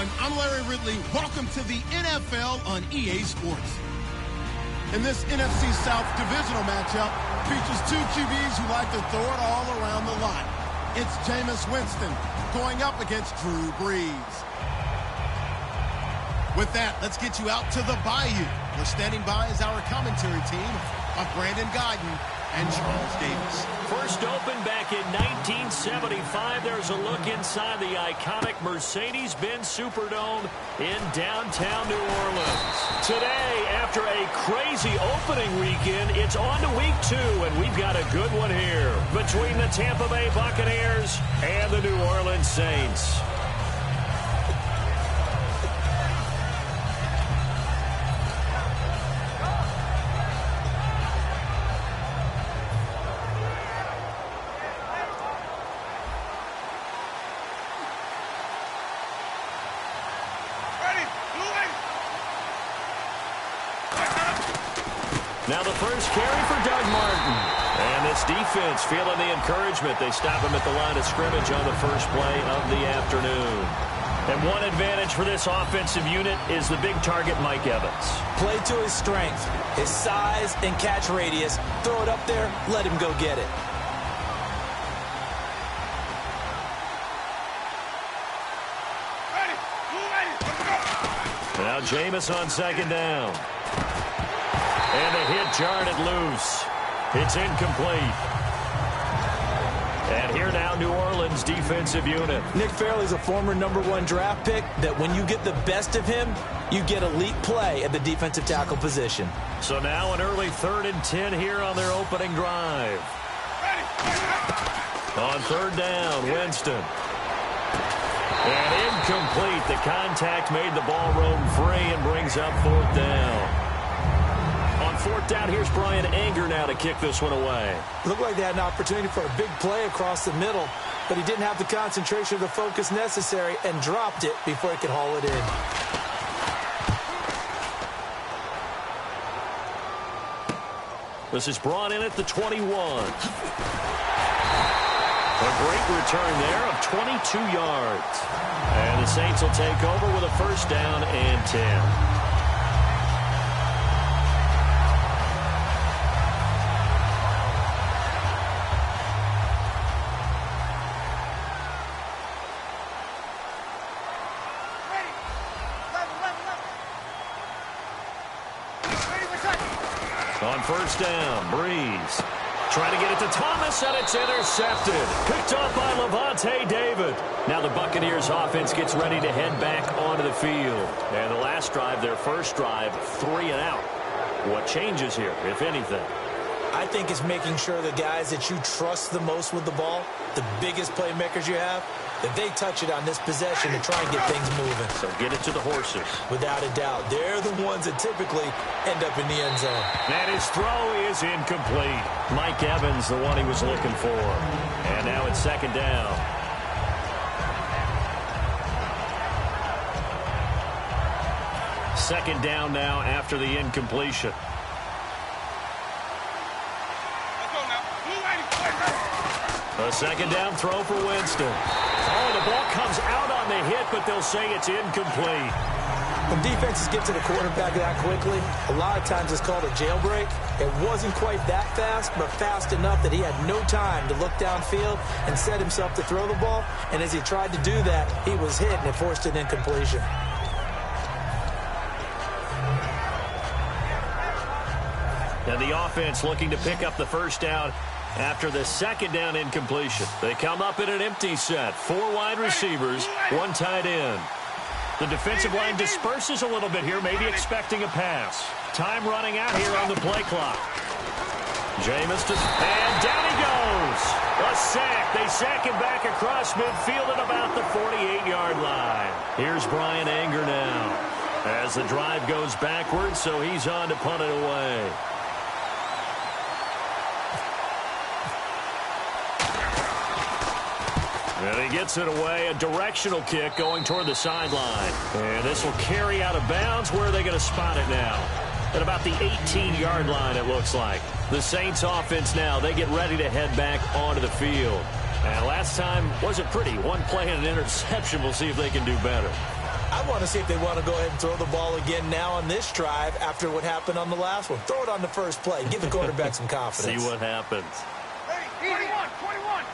everyone. I'm Larry Ridley. Welcome to the NFL on EA Sports. And this NFC South divisional matchup features two QBs who like to throw it all around the lot. It's Jameis Winston going up against Drew Brees. With that, let's get you out to the Bayou. We're standing by as our commentary team of Brandon Guyton and Charles Davis. First opened back in 1975. There's a look inside the iconic Mercedes-Benz Superdome in downtown New Orleans. Today, after a crazy opening weekend, it's on to week 2, and we've got a good one here between the Tampa Bay Buccaneers and the New Orleans Saints. Now the first carry for Doug Martin. And this defense feeling the encouragement. They stop him at the line of scrimmage on the first play of the afternoon. And one advantage for this offensive unit is the big target, Mike Evans. Play to his strength, his size and catch radius. Throw it up there, let him go get it. Now Jameis on second down. And a hit jarred it loose. It's incomplete. And here now, New Orleans defensive unit. Nick Fairley's a former #1 draft pick that when you get the best of him, you get elite play at the defensive tackle position. So now an early 3rd and 10 here on their opening drive. On 3rd down, Winston. And incomplete. The contact made the ball roam free and brings up 4th down. On 4th down, here's Brian Anger now to kick this one away. Looked like they had an opportunity for a big play across the middle, but he didn't have the concentration or the focus necessary and dropped it before he could haul it in. This is brought in at the 21. A great return there of 22 yards. And the Saints will take over with a 1st down and 10. On 1st down, Brees trying to get it to Thomas, and it's intercepted. Picked off by Levante David. Now the Buccaneers offense gets ready to head back onto the field. And the last drive, their first drive, 3 and out. What changes here, if anything? I think it's making sure the guys that you trust the most with the ball, the biggest playmakers you have, that they touch it on this possession to try and get things moving. So get it to the horses. Without a doubt. They're the ones that typically end up in the end zone. And his throw is incomplete. Mike Evans, the one he was looking for. And now it's 2nd down. Second down now after the incompletion. A 2nd down throw for Winston. Oh, the ball comes out on the hit, but they'll say it's incomplete. When defenses get to the quarterback that quickly, a lot of times it's called a jailbreak. It wasn't quite that fast, but fast enough that he had no time to look downfield and set himself to throw the ball. And as he tried to do that, he was hit, and it forced an incompletion. And the offense looking to pick up the 1st down after the 2nd down incompletion. They come up in an empty set. 4 wide receivers, 1 tight end. The defensive line disperses a little bit here, maybe expecting a pass. Time running out here on the play clock. Jameis and down he goes. A sack. They sack him back across midfield at about the 48-yard line. Here's Brian Anger now as the drive goes backwards, so he's on to punt it away. And he gets it away, a directional kick going toward the sideline. And this will carry out of bounds. Where are they going to spot it now? At about the 18-yard line, it looks like. The Saints offense now, they get ready to head back onto the field. And last time wasn't pretty. 1 play and an interception. We'll see if they can do better. I want to see if they want to go ahead and throw the ball again now on this drive after what happened on the last one. Throw it on the first play. Give the quarterback some confidence. See what happens. 21.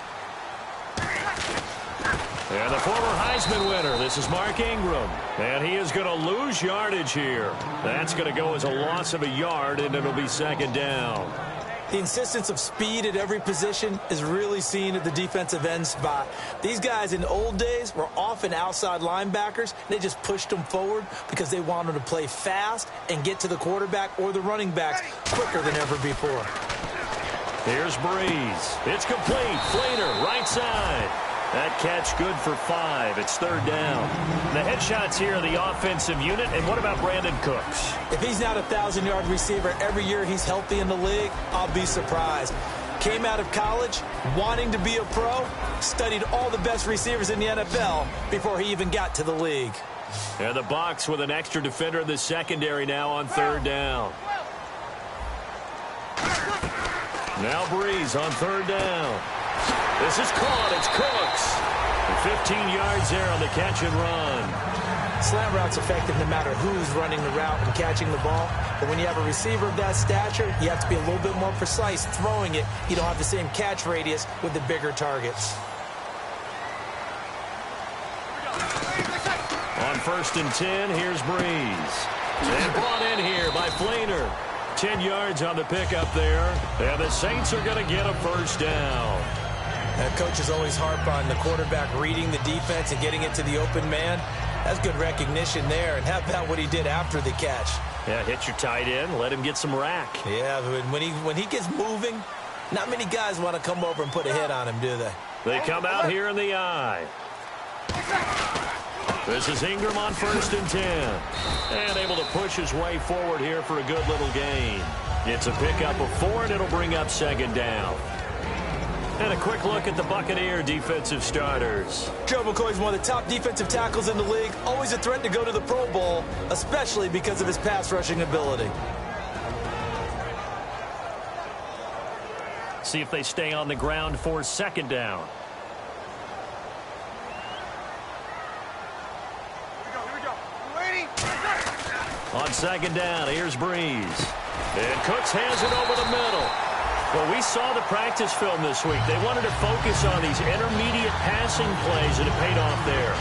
And the former Heisman winner, this is Mark Ingram. And he is going to lose yardage here. That's going to go as a loss of a yard, and it'll be second down. The insistence of speed at every position is really seen at the defensive end spot. These guys in the old days were often outside linebackers. They just pushed them forward because they wanted to play fast and get to the quarterback or the running backs quicker than ever before. Here's Breeze. It's complete. Flater, right side. That catch good for 5. It's third down. The headshots here are the offensive unit. And what about Brandon Cooks? If he's not a 1,000-yard receiver every year he's healthy in the league, I'll be surprised. Came out of college wanting to be a pro, studied all the best receivers in the NFL before he even got to the league. And the Bucs with an extra defender in the secondary now on third down. Now Breeze on third down. This is caught. It's Cooks. 15 yards there on the catch and run. Slant route's effective no matter who's running the route and catching the ball. But when you have a receiver of that stature, you have to be a little bit more precise throwing it. You don't have the same catch radius with the bigger targets. On 1st and 10, here's Breeze. And brought in here by Flater. 10 yards on the pickup there. And the Saints are going to get a first down. Coaches always harp on the quarterback reading the defense and getting it to the open man. That's good recognition there. And how about what he did after the catch? Yeah, hit your tight end. Let him get some rack. Yeah, when he gets moving, not many guys want to come over and put a hit on him, do they? They come out here in the eye. This is Ingram on 1st and 10. And able to push his way forward here for a good little gain. It's a pickup of 4, and it'll bring up second down. And a quick look at the Buccaneer defensive starters. Joe McCoy's one of the top defensive tackles in the league. Always a threat to go to the Pro Bowl, especially because of his pass rushing ability. See if they stay on the ground for second down. Here we go. We're waiting. On second down, here's Breeze. And Cooks has it over the middle. Well, we saw the practice film this week. They wanted to focus on these intermediate passing plays, and it paid off there.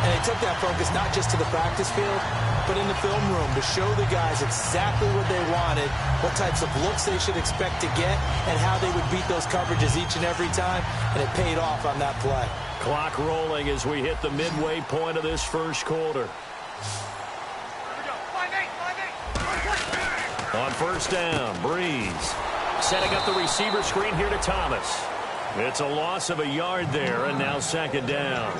And they took that focus not just to the practice field, but in the film room to show the guys exactly what they wanted, what types of looks they should expect to get, and how they would beat those coverages each and every time, and it paid off on that play. Clock rolling as we hit the midway point of this first quarter. Here we go. 5-8. On first down, Breeze. Setting up the receiver screen here to Thomas. It's a loss of a yard there, and now second down.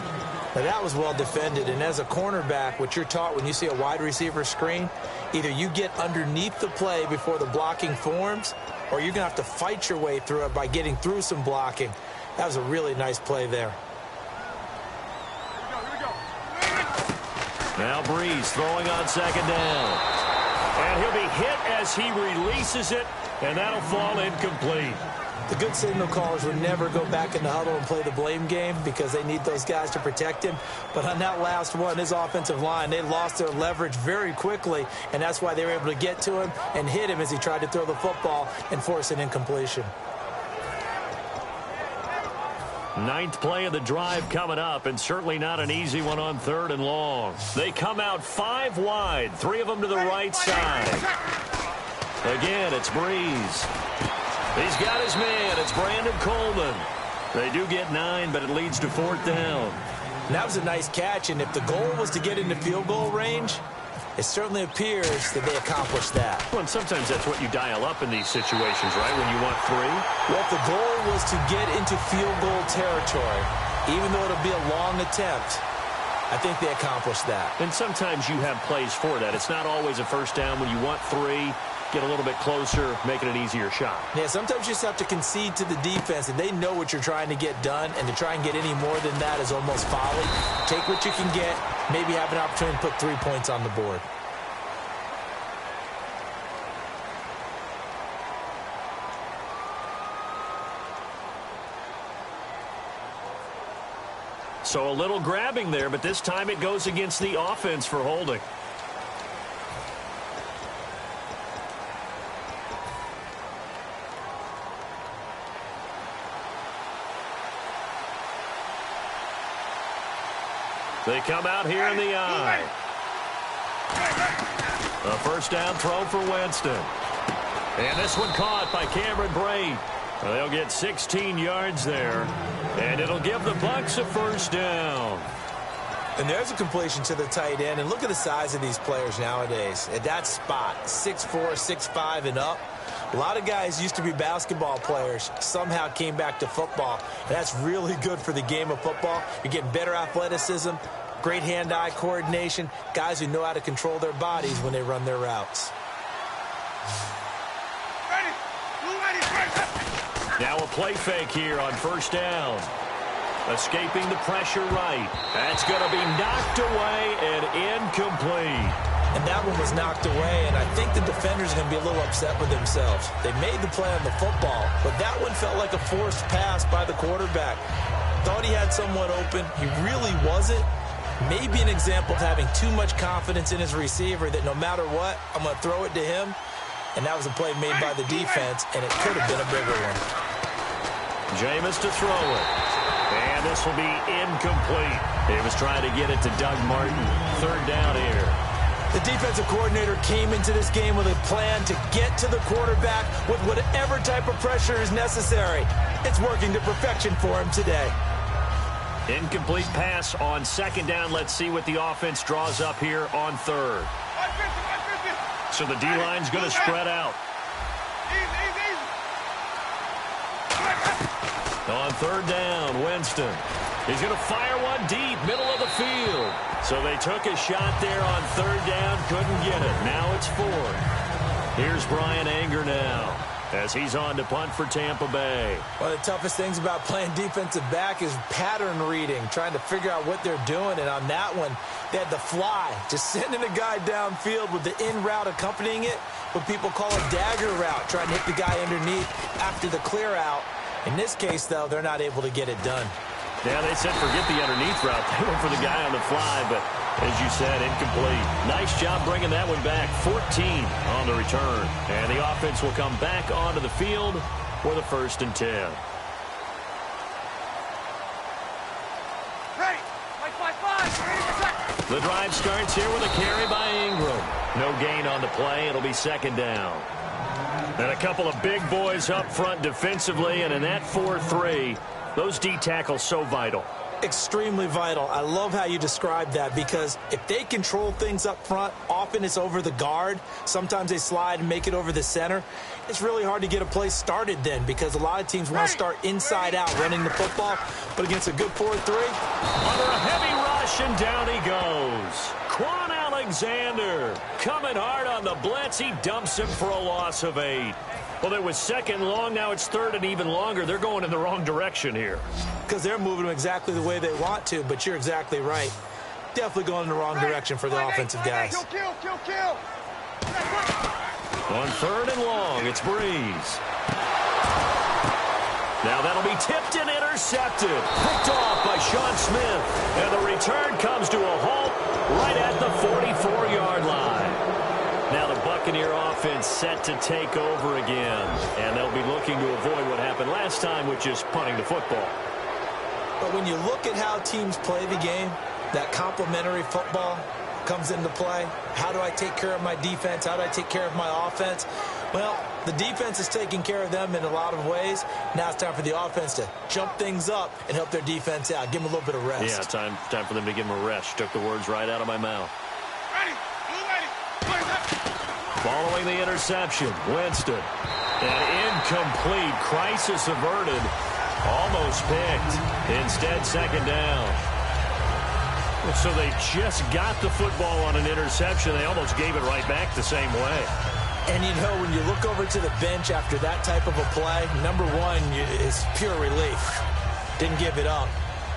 Now that was well defended, and as a cornerback, what you're taught when you see a wide receiver screen, either you get underneath the play before the blocking forms, or you're going to have to fight your way through it by getting through some blocking. That was a really nice play there. Here we go. Now Breeze throwing on second down. And he'll be hit as he releases it, and that'll fall incomplete. The good signal callers would never go back in the huddle and play the blame game because they need those guys to protect him. But on that last one, his offensive line, they lost their leverage very quickly, and that's why they were able to get to him and hit him as he tried to throw the football and force an incompletion. 9th play of the drive coming up, and certainly not an easy one on 3rd and long. They come out 5 wide, 3 of them to the right side. Again, it's Breeze. He's got his man. It's Brandon Coleman. They do get 9, but it leads to 4th down. And that was a nice catch, and if the goal was to get into field goal range, it certainly appears that they accomplished that. Well, and sometimes that's what you dial up in these situations, right, when you want 3? Well, if the goal was to get into field goal territory, even though it'll be a long attempt, I think they accomplished that. And sometimes you have plays for that. It's not always a first down when you want 3. Get a little bit closer, make it an easier shot. Yeah, sometimes you just have to concede to the defense, and they know what you're trying to get done, and to try and get any more than that is almost folly. Take what you can get, maybe have an opportunity to put 3 points on the board. So a little grabbing there, but this time it goes against the offense for holding. They come out here in the eye. A first down throw for Winston. And this one caught by Cameron Brate. They'll get 16 yards there. And it'll give the Bucs a first down. And there's a completion to the tight end. And look at the size of these players nowadays. At that spot, 6'4", 6'5", and up. A lot of guys used to be basketball players, somehow came back to football. And that's really good for the game of football. You're getting better athleticism, great hand-eye coordination, guys who know how to control their bodies when they run their routes. Now a play fake here on first down. Escaping the pressure right. That's going to be knocked away and incomplete. And that one was knocked away, and I think the defenders are going to be a little upset with themselves. They made the play on the football, but that one felt like a forced pass by the quarterback. Thought he had someone open. He really wasn't. Maybe an example of having too much confidence in his receiver that no matter what, I'm going to throw it to him. And that was a play made by the defense, and it could have been a bigger one. Jameis to throw it. And this will be incomplete. He was trying to get it to Doug Martin. Third down here. The defensive coordinator came into this game with a plan to get to the quarterback with whatever type of pressure is necessary. It's working to perfection for him today. Incomplete pass on second down. Let's see what the offense draws up here on third. So the D-line's going to spread out. On third down, Winston. He's going to fire one deep, middle of the field. So they took a shot there on third down, couldn't get it. Now it's fourth. Here's Brian Anger now as he's on to punt for Tampa Bay. One of the toughest things about playing defensive back is pattern reading, trying to figure out what they're doing. And on that one, they had the fly, just sending a guy downfield with the in route accompanying it, what people call a dagger route, trying to hit the guy underneath after the clear out. In this case, though, they're not able to get it done. Yeah, they said forget the underneath route. They went for the guy on the fly, but as you said, incomplete. Nice job bringing that one back. 14 on the return. And the offense will come back onto the field for the 1st and 10. Ready. The drive starts here with a carry by Ingram. No gain on the play. It'll be second down. And a couple of big boys up front defensively, and in that 4-3, those D tackles so vital. Extremely vital. I love how you described that, because if they control things up front, often it's over the guard. Sometimes they slide and make it over the center. It's really hard to get a play started then, because a lot of teams want to start inside out running the football. But against a good 4-3, under a heavy rush, and down he goes. Quan Alexander coming hard on the blitz. He dumps him for a loss of 8. Well, it was second long. Now it's third and even longer. They're going in the wrong direction here. Because they're moving them exactly the way they want to, but you're exactly right. Definitely going in the wrong direction for the offensive guys. Kill. On third and long, it's Breeze. Now that'll be tipped and intercepted. Picked off by Sean Smith. And the return comes to a halt right at the 44-yard line. Now the Buccaneer offense set to take over again. And they'll be looking to avoid what happened last time, which is punting the football. But when you look at how teams play the game, that complementary football comes into play. How do I take care of my defense? How do I take care of my offense? Well, the defense is taking care of them in a lot of ways. Now it's time for the offense to jump things up and help their defense out. Give them a little bit of rest. Yeah, time for them to give them a rest. Took the words right out of my mouth. Ready. Following the interception, Winston. An incomplete, crisis averted. Almost picked. Instead, second down. So they just got the football on an interception. They almost gave it right back the same way. And, you know, when you look over to the bench after that type of a play, number one is pure relief. Didn't give it up.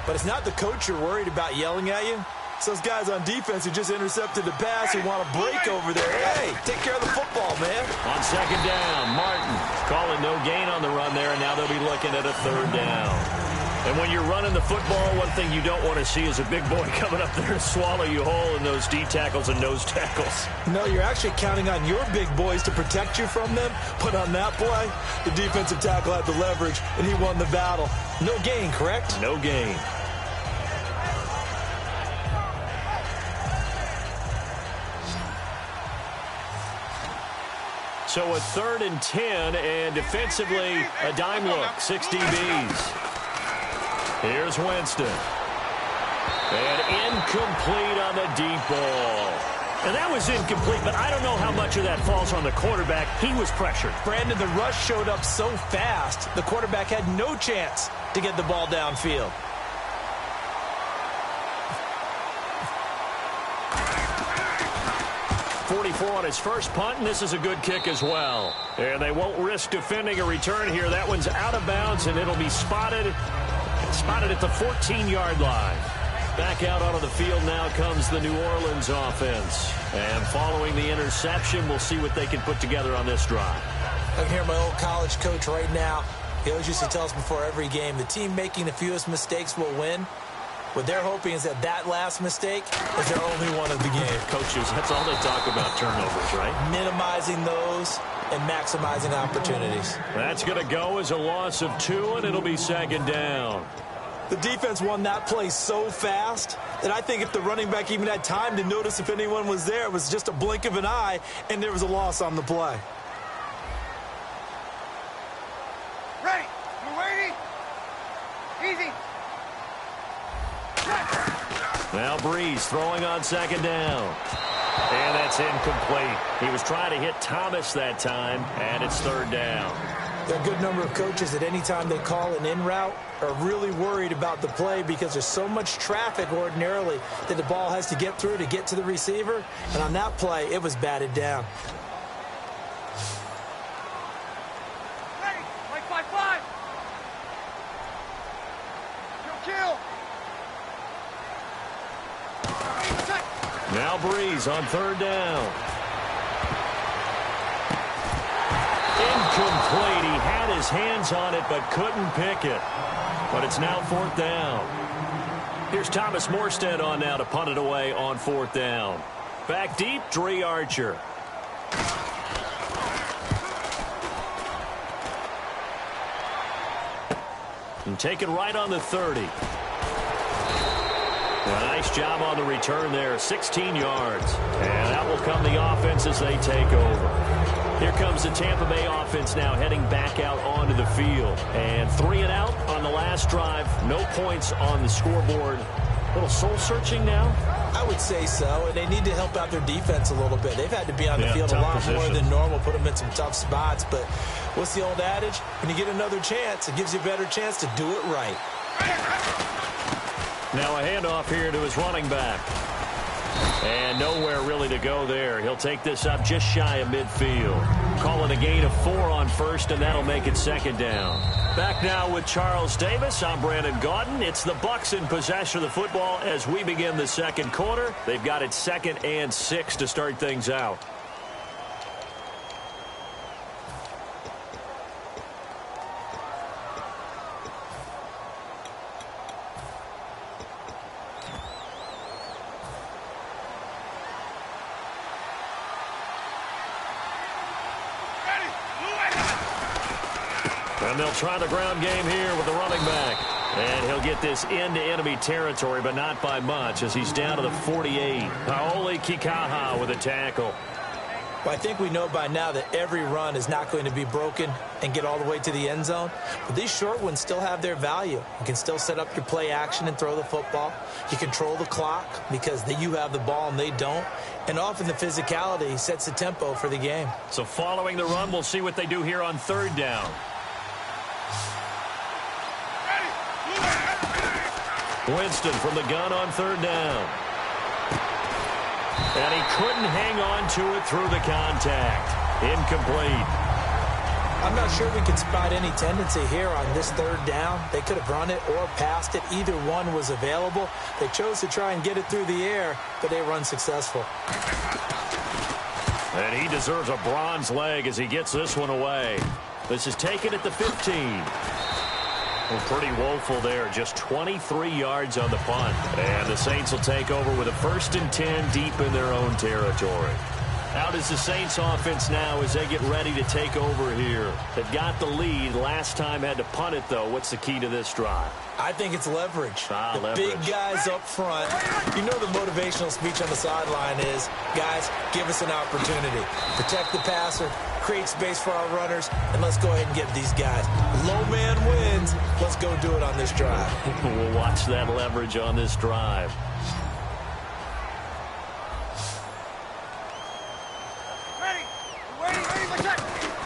But it's not the coach you're worried about yelling at you. It's those guys on defense who just intercepted the pass who want to break over there. Hey, take care of the football, man. On second down, Martin calling no gain on the run there, and now they'll be looking at a third down. And when you're running the football, one thing you don't want to see is a big boy coming up there and swallow you whole in those D tackles and nose tackles. No, you're actually counting on your big boys to protect you from them. But on that play, the defensive tackle had the leverage, and he won the battle. No gain, correct? No gain. So a 3rd and 10, and defensively, a dime look, 6 DBs. Here's Winston. And incomplete on the deep ball. And that was incomplete, but I don't know how much of that falls on the quarterback. He was pressured. Brandon, the rush showed up so fast, the quarterback had no chance to get the ball downfield. On his first punt, and this is a good kick as well. And they won't risk defending a return here. That one's out of bounds, and it'll be spotted at the 14-yard line. Back out onto the field now comes the New Orleans offense. And following the interception, we'll see what they can put together on this drive. I can hear my old college coach right now. He always used to tell us before every game, the team making the fewest mistakes will win. What they're hoping is that last mistake is their only one of the game. Coaches, that's all they talk about, turnovers, right? Minimizing those and maximizing opportunities. That's going to go as a loss of 2, and it'll be 2nd down. The defense won that play so fast that I think if the running back even had time to notice if anyone was there, it was just a blink of an eye, and there was a loss on the play. Ready. We're waiting. Easy. Now Breeze throwing on 2nd down. And that's incomplete. He was trying to hit Thomas that time, and it's 3rd down. There are a good number of coaches at any time they call an in route are really worried about the play because there's so much traffic ordinarily that the ball has to get through to get to the receiver. And on that play, it was batted down. Ready. Like 5-5. Kill. Now Breeze on 3rd down. Incomplete. He had his hands on it but couldn't pick it. But it's now 4th down. Here's Thomas Morstead on now to punt it away on 4th down. Back deep, Dre Archer. And taken right on the 30. A nice job on the return there, 16 yards. And that will come the offense as they take over. Here comes the Tampa Bay offense now heading back out onto the field. And 3 and out on the last drive. No points on the scoreboard. A little soul-searching now? I would say so, and they need to help out their defense a little bit. They've had to be on the field a lot positions. more than normal, put them in some tough spots. But what's the old adage? When you get another chance, it gives you a better chance to do it right. Now a handoff here to his running back. And nowhere really to go there. He'll take this up just shy of midfield. Call it a gain of 4 on 1st, and that'll make it 2nd down. Back now with Charles Davis. I'm Brandon Gaudin. It's the Bucs in possession of the football as we begin the 2nd quarter. They've got it 2nd and 6 to start things out. And they'll try the ground game here with the running back. And he'll get this into enemy territory, but not by much as he's down to the 48. Paoli Kikaha with a tackle. Well, I think we know by now that every run is not going to be broken and get all the way to the end zone. But these short ones still have their value. You can still set up your play action and throw the football. You control the clock because you have the ball and they don't. And often the physicality sets the tempo for the game. So following the run, we'll see what they do here on 3rd down. Winston from the gun on 3rd down. And he couldn't hang on to it through the contact. Incomplete. I'm not sure we can spot any tendency here on this 3rd down. They could have run it or passed it. Either one was available. They chose to try and get it through the air, but they were unsuccessful. And he deserves a bronze leg as he gets this one away. This is taken at the 15. Well, pretty woeful there. Just 23 yards on the punt. And the Saints will take over with a 1st and 10 deep in their own territory. How does the Saints offense now as they get ready to take over here? They've got the lead. Last time had to punt it, though. What's the key to this drive? I think it's leverage. Leverage. Big guys up front. You know the motivational speech on the sideline is, guys, give us an opportunity. Protect the passer, create space for our runners, and let's go ahead and get these guys. Low man wins. Let's go do it on this drive. We'll watch that leverage on this drive.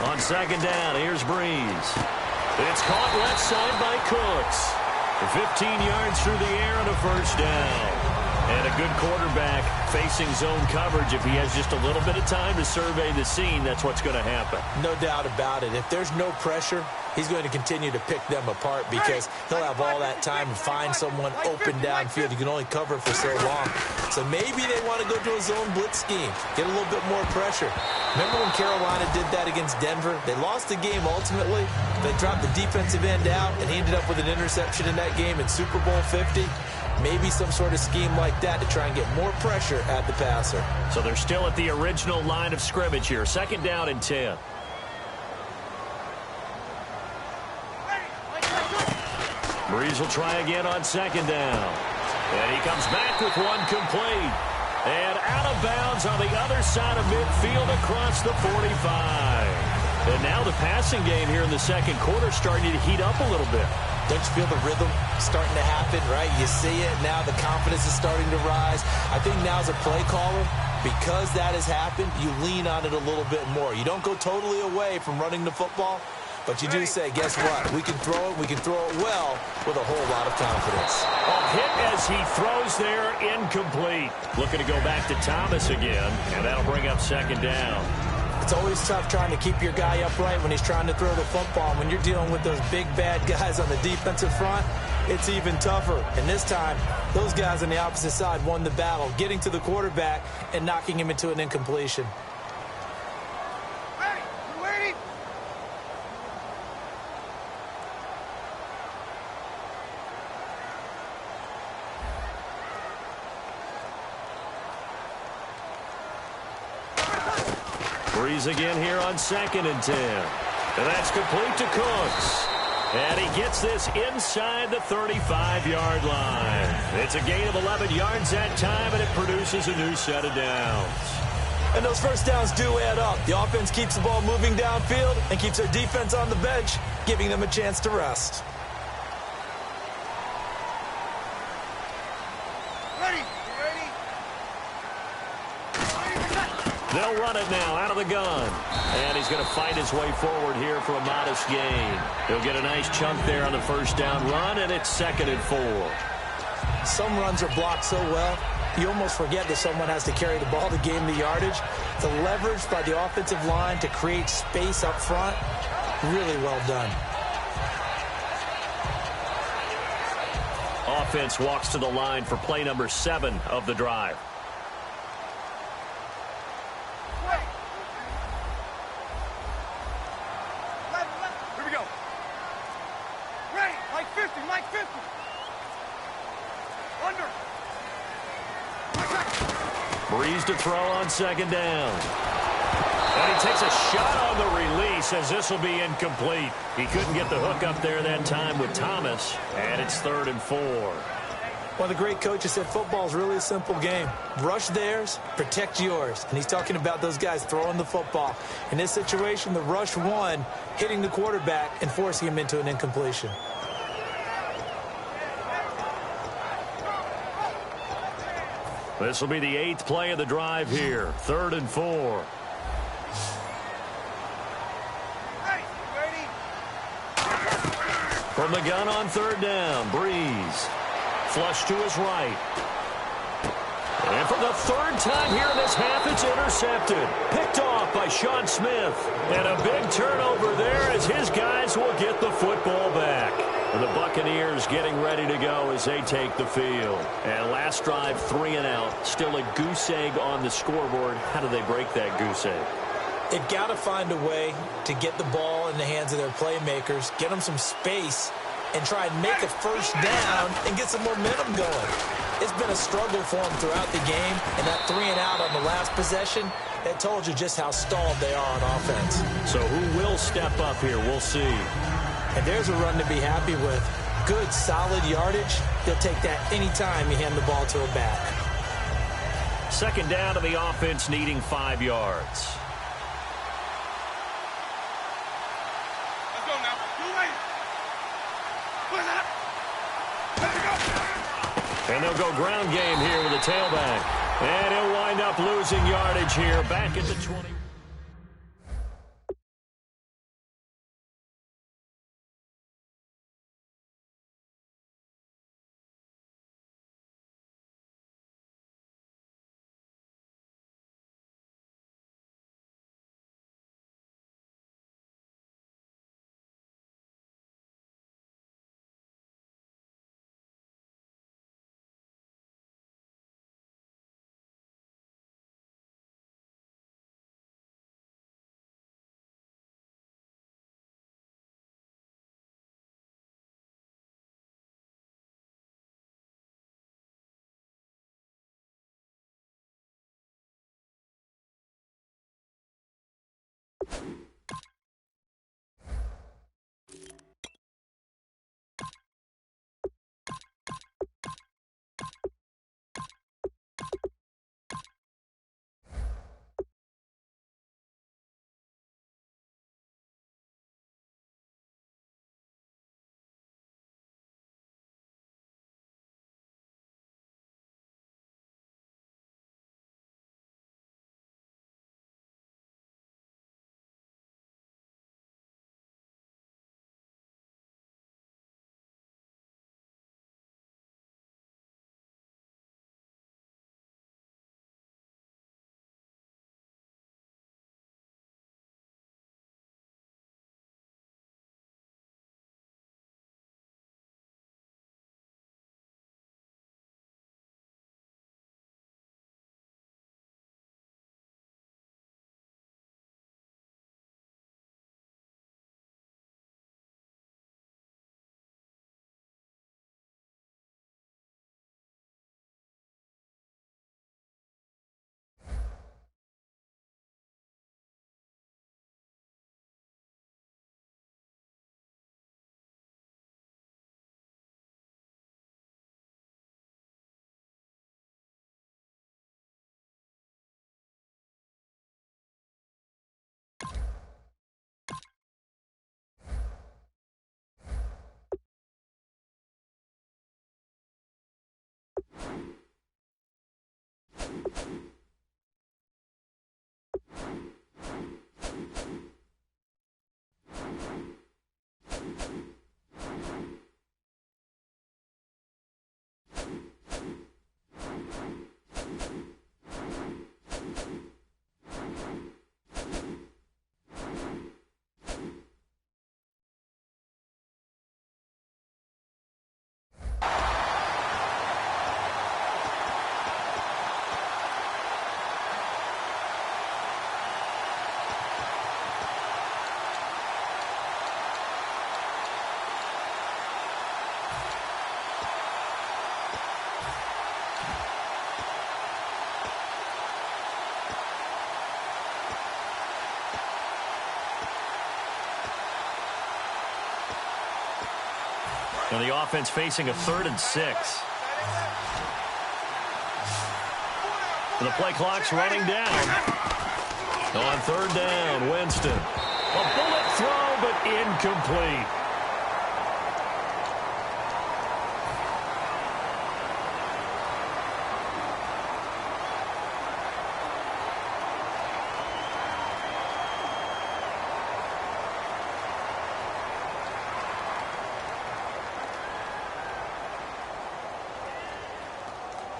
On 2nd down, here's Breeze. It's caught left side by Cooks. 15 yards through the air and a 1st down. And a good quarterback facing zone coverage. If he has just a little bit of time to survey the scene, that's what's going to happen. No doubt about it. If there's no pressure, he's going to continue to pick them apart because he'll have all that time to find someone open downfield. You can only cover for so long. So maybe they want to go to a zone blitz scheme, get a little bit more pressure. Remember when Carolina did that against Denver? They lost the game ultimately. They dropped the defensive end out, and he ended up with an interception in that game in Super Bowl 50. Maybe some sort of scheme like that to try and get more pressure at the passer. So they're still at the original line of scrimmage here. 2nd down and 10. Breeze will try again on 2nd down. And he comes back with one complete. And out of bounds on the other side of midfield across the 45. And now the passing game here in the 2nd quarter starting to heat up a little bit. Don't you feel the rhythm starting to happen, right? You see it now. The confidence is starting to rise. I think now as a play caller, because that has happened, you lean on it a little bit more. You don't go totally away from running the football, but you do say, guess what? We can throw it. We can throw it well with a whole lot of confidence. A hit as he throws there, incomplete. Looking to go back to Thomas again, and that'll bring up 2nd down. It's always tough trying to keep your guy upright when he's trying to throw the football. When you're dealing with those big, bad guys on the defensive front, it's even tougher. And this time, those guys on the opposite side won the battle, getting to the quarterback and knocking him into an incompletion. Hey, you waiting? Breeze again here on 2nd and 10. And that's complete to Cooks. And he gets this inside the 35-yard line. It's a gain of 11 yards that time, and it produces a new set of downs. And those 1st downs do add up. The offense keeps the ball moving downfield and keeps their defense on the bench, giving them a chance to rest. They'll run it now out of the gun. And he's going to fight his way forward here for a modest gain. He'll get a nice chunk there on the 1st down run, and it's 2nd and 4. Some runs are blocked so well, you almost forget that someone has to carry the ball to gain the yardage. The leverage by the offensive line to create space up front, really well done. Offense walks to the line for play number 7 of the drive. Breeze to throw on 2nd down. And he takes a shot on the release as this will be incomplete. He couldn't get the hook up there that time with Thomas, and it's 3rd and 4. Well, the great coach has said football is really a simple game. Rush theirs, protect yours. And he's talking about those guys throwing the football. In this situation, the rush won, hitting the quarterback and forcing him into an incompletion. This will be the 8th play of the drive here. 3rd and 4. From the gun on 3rd down, Breeze. Flush to his right. And for the 3rd time here in this half, it's intercepted. Picked off by Sean Smith. And a big turnover there as his guys will get the football back. And the Buccaneers getting ready to go as they take the field. And last drive, 3 and out. Still a goose egg on the scoreboard. How do they break that goose egg? They've got to find a way to get the ball in the hands of their playmakers, get them some space, and try and make a first down and get some momentum going. It's been a struggle for them throughout the game, and that 3 and out on the last possession, that told you just how stalled they are on offense. So who will step up here? We'll see. And there's a run to be happy with. Good, solid yardage. He'll take that anytime you hand the ball to a back. Second down to the offense, needing 5 yards. Let's go now. You wait. What's that? Let it go. And they'll go ground game here with a tailback. And he'll wind up losing yardage here back at the 20. And the offense facing a 3rd and 6. The play clock's running down. On 3rd down, Winston. A bullet throw, but incomplete.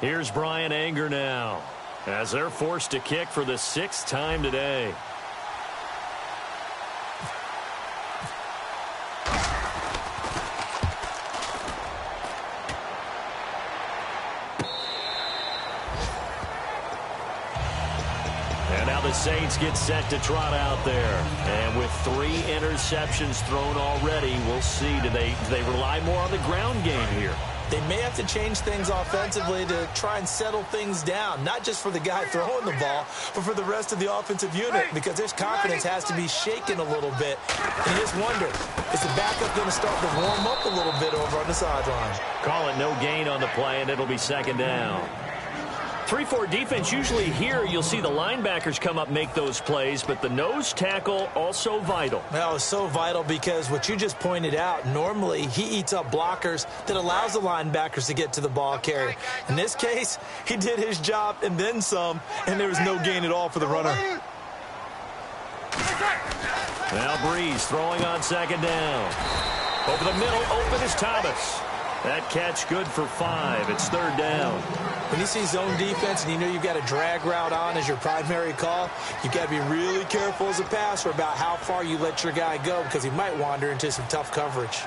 Here's Brian Anger now, as they're forced to kick for the 6th time today. And now the Saints get set to trot out there. And with 3 interceptions thrown already, we'll see. Do they rely more on the ground game here? They may have to change things offensively to try and settle things down, not just for the guy throwing the ball, but for the rest of the offensive unit, because their confidence has to be shaken a little bit. And you just wonder, is the backup going to start to warm up a little bit over on the sideline? Call it no gain on the play, and it'll be second down. 3-4 defense, usually here you'll see the linebackers come up, make those plays, but the nose tackle also vital. Well, it's so vital because what you just pointed out, normally he eats up blockers that allows the linebackers to get to the ball carrier. In this case, he did his job and then some, and there was no gain at all for the runner. Now Breeze throwing on second down. Over the middle, open is Thomas. That catch good for 5. It's third down. When you see zone defense and you know you've got a drag route on as your primary call, you've got to be really careful as a passer about how far you let your guy go because he might wander into some tough coverage.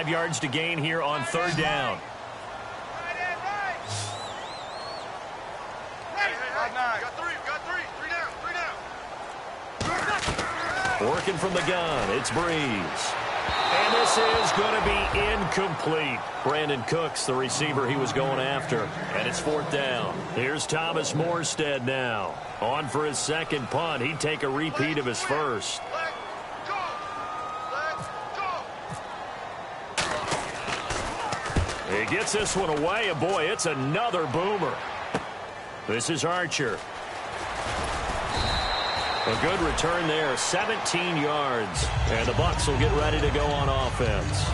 Yards to gain here on third down. Working from the gun, it's Breeze. And this is going to be incomplete. Brandon Cooks, the receiver he was going after. And it's fourth down. Here's Thomas Morstead now. On for his second punt. He'd take a repeat of his first. He gets this one away, and boy, it's another boomer. This is Archer. A good return there, 17 yards. And the Bucs will get ready to go on offense.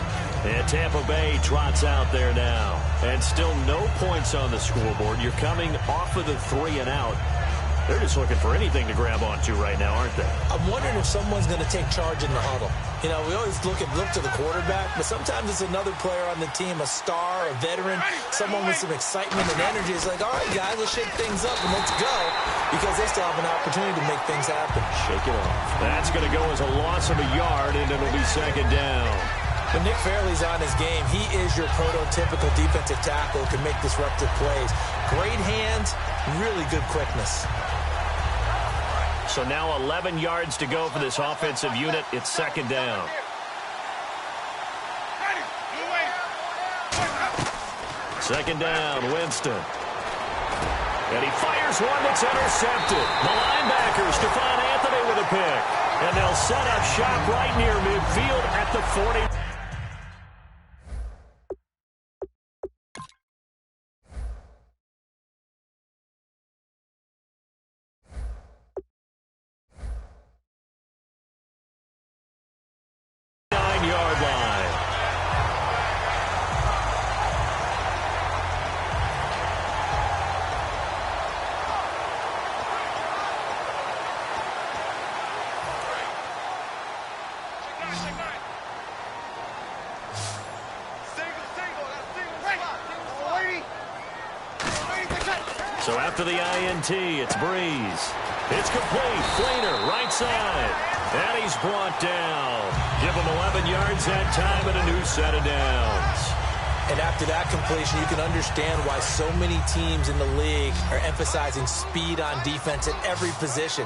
And Tampa Bay trots out there now. And still no points on the scoreboard. You're coming off of the 3 and out. They're just looking for anything to grab onto right now, aren't they? I'm wondering if someone's going to take charge in the huddle. You know, we always look to the quarterback, but sometimes it's another player on the team, a star, a veteran, someone with some excitement and energy. It's like, all right, guys, let's shake things up and let's go, because they still have an opportunity to make things happen. Shake it off. That's going to go as a loss of a yard, and it'll be second down. When Nick Fairley's on his game, he is your prototypical defensive tackle who can make disruptive plays. Great hands, really good quickness. So now 11 yards to go for this offensive unit. It's second down. Second down, Winston. And he fires one that's intercepted. The linebacker, Stephon Anthony with a pick. And they'll set up shop right near midfield at the 40. So after the INT, it's Breeze. It's complete. Flainer, right side. And he's brought down. Give him 11 yards that time and a new set of downs. And after that completion, you can understand why so many teams in the league are emphasizing speed on defense at every position.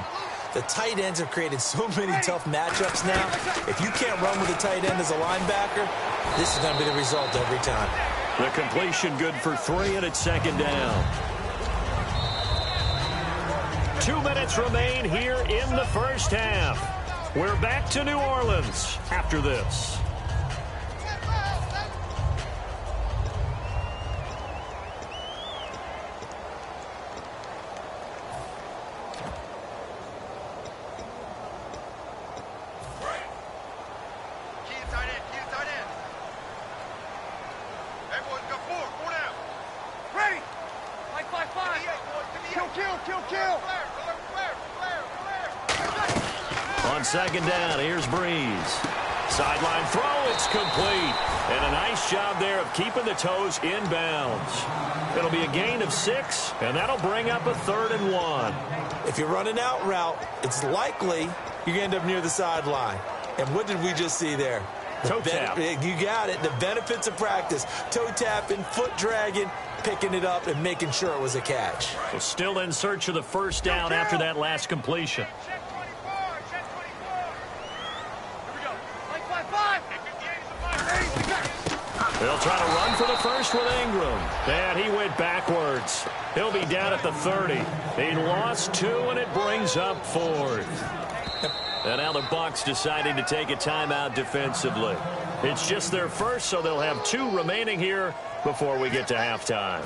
The tight ends have created so many tough matchups now. If you can't run with a tight end as a linebacker, this is going to be the result every time. The completion good for 3, and it's second down. 2 minutes remain here in the first half. We're back to New Orleans after this. On second down, here's Breeze. Sideline throw, it's complete. And a nice job there of keeping the toes in bounds. It'll be a gain of 6, and that'll bring up a 3rd and 1. If you're running out route, it's likely you're going to end up near the sideline. And what did we just see there? Toe tap. You got it. The benefits of practice. Toe tapping, foot dragging, picking it up, and making sure it was a catch. So still in search of the first down after that last completion. They'll try to run for the first with Ingram. And he went backwards. He'll be down at the 30. He lost 2, and it brings up 4th. And now the Bucs deciding to take a timeout defensively. It's just their first, so they'll have 2 remaining here before we get to halftime.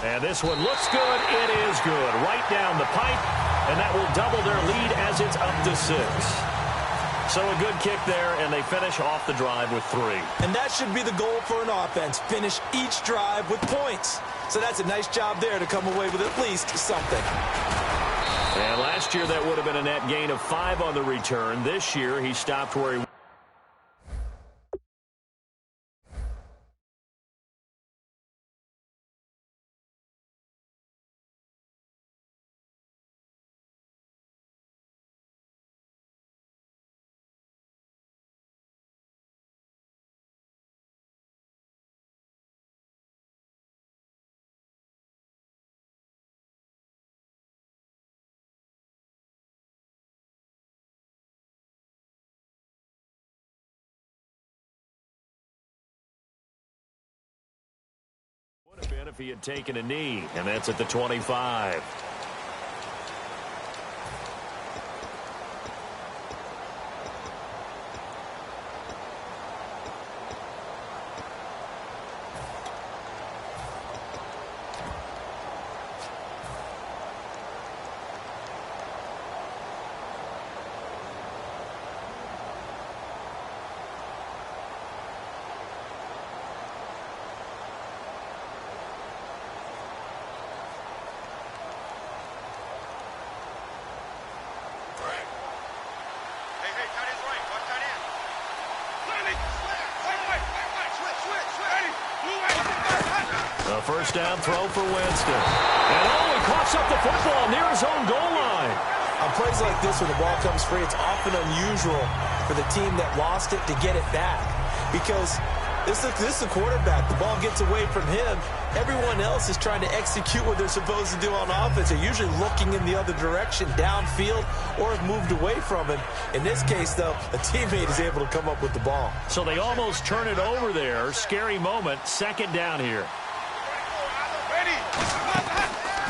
And this one looks good. It is good. Right down the pipe, and that will double their lead as it's up to 6. So a good kick there, and they finish off the drive with 3. And that should be the goal for an offense. Finish each drive with points. So that's a nice job there to come away with at least something. And last year that would have been a net gain of 5 on the return. This year he stopped where he would have been if he had taken a knee, and that's at the 25. First down throw for Winston. And he coughs up the football near his own goal line. On plays like this, when the ball comes free, it's often unusual for the team that lost it to get it back. Because this is the quarterback. The ball gets away from him. Everyone else is trying to execute what they're supposed to do on offense. They're usually looking in the other direction, downfield, or have moved away from him. In this case, though, a teammate is able to come up with the ball. So they almost turn it over there. Scary moment. Second down here.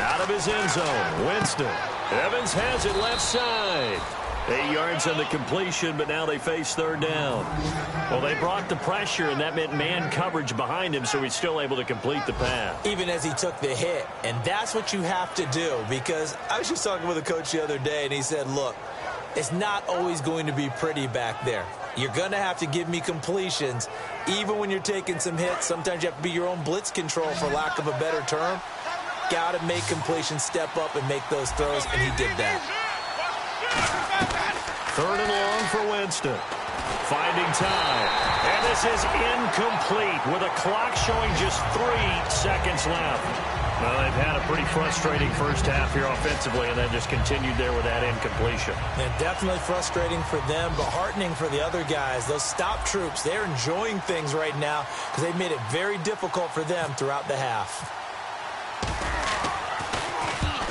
Out of his end zone, Winston. Evans has it left side. 8 yards on the completion, but now they face third down. Well, they brought the pressure, and that meant man coverage behind him, so he's still able to complete the pass. Even as he took the hit, and that's what you have to do, because I was just talking with a coach the other day, and he said, look, it's not always going to be pretty back there. You're going to have to give me completions, even when you're taking some hits. Sometimes you have to be your own blitz control, for lack of a better term. Got to make completions, step up, and make those throws, and he did that. Third and long for Winston. Finding time. And this is incomplete with a clock showing just 3 seconds left. Well, they've had a pretty frustrating first half here offensively, and then just continued there with that incompletion. And definitely frustrating for them, but heartening for the other guys. Those stop troops, they're enjoying things right now because they've made it very difficult for them throughout the half.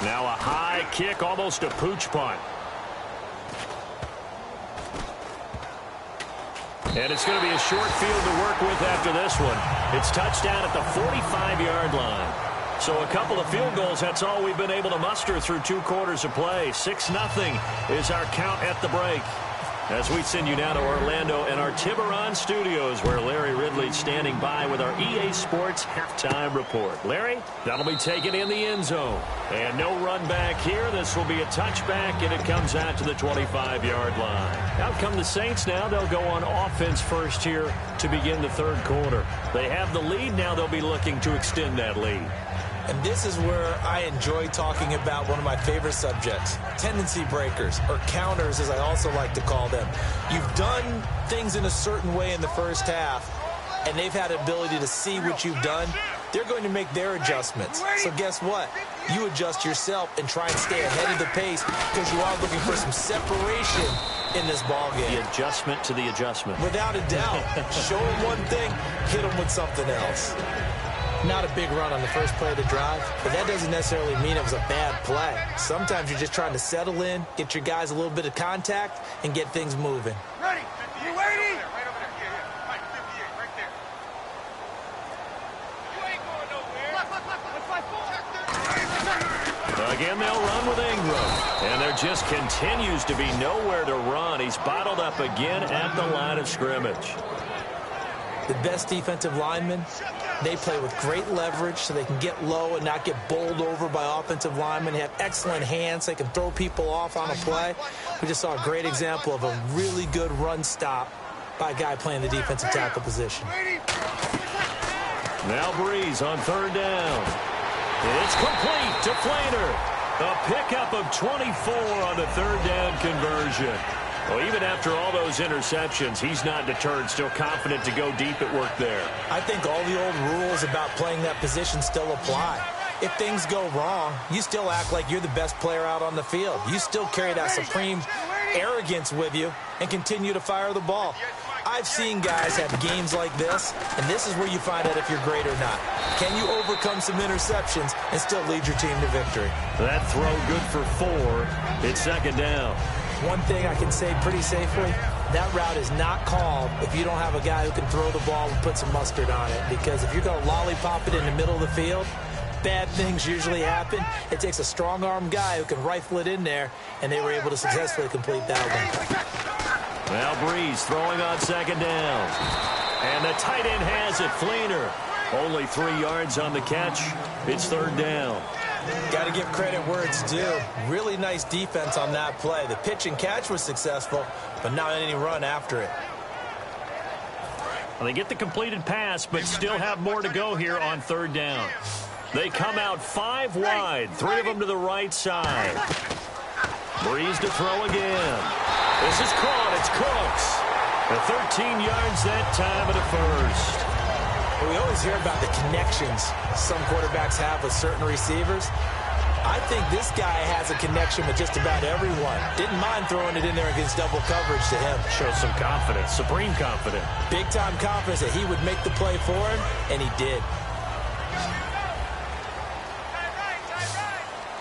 Now a high kick, almost a pooch punt. And it's going to be a short field to work with after this one. It's touchdown at the 45-yard line. So a couple of field goals, that's all we've been able to muster through 2 quarters of play. 6-0 is our count at the break. As we send you now to Orlando and our Tiburon studios, where Larry Ridley's standing by with our EA Sports halftime report. Larry, that'll be taken in the end zone. And no run back here. This will be a touchback, and it comes out to the 25-yard line. Out come the Saints now. They'll go on offense first here to begin the third quarter. They have the lead. Now they'll be looking to extend that lead. And this is where I enjoy talking about one of my favorite subjects, tendency breakers, or counters as I also like to call them. You've done things in a certain way in the first half, and they've had the ability to see what you've done. They're going to make their adjustments. So guess what? You adjust yourself and try and stay ahead of the pace because you are looking for some separation in this ball game. The adjustment to the adjustment. Without a doubt. Show them one thing, hit them with something else. Not a big run on the first play of the drive, but that doesn't necessarily mean it was a bad play. Sometimes you're just trying to settle in, get your guys a little bit of contact, and get things moving. Ready? You waiting? Right over there. Yeah. Right, 58, right there. You ain't going nowhere. Look. Again, they'll run with Ingram. And there just continues to be nowhere to run. He's bottled up again at the line of scrimmage. The best defensive linemen, they play with great leverage so they can get low and not get bowled over by offensive linemen. They have excellent hands. They can throw people off on a play. We just saw a great example of a really good run stop by a guy playing the defensive tackle position. Now Breeze on third down. It's complete to Flainer. A pickup of 24 on the third down conversion. Well, even after all those interceptions, he's not deterred, still confident to go deep at work there. I think all the old rules about playing that position still apply. If things go wrong, you still act like you're the best player out on the field. You still carry that supreme arrogance with you and continue to fire the ball. I've seen guys have games like this, and this is where you find out if you're great or not. Can you overcome some interceptions and still lead your team to victory? That throw good for 4. It's second down. One thing I can say pretty safely, that route is not called if you don't have a guy who can throw the ball and put some mustard on it. Because if you're going to lollipop it in the middle of the field, bad things usually happen. It takes a strong-arm guy who can rifle it in there, and they were able to successfully complete that one. Now Breeze throwing on second down. And the tight end has it, Flainer. Only 3 yards on the catch. It's third down. Got to give credit where it's due. Really nice defense on that play. The pitch and catch was successful, but not any run after it. Well, they get the completed pass, but still have more to go here on third down. They come out 5 wide, 3 of them to the right side. Breeze to throw again. This is caught. It's Cooks. The 13 yards that time at a first. We always hear about the connections some quarterbacks have with certain receivers. I think this guy has a connection with just about everyone. Didn't mind throwing it in there against double coverage to him. Shows some confidence, supreme confidence. Big-time confidence that he would make the play for him, and he did.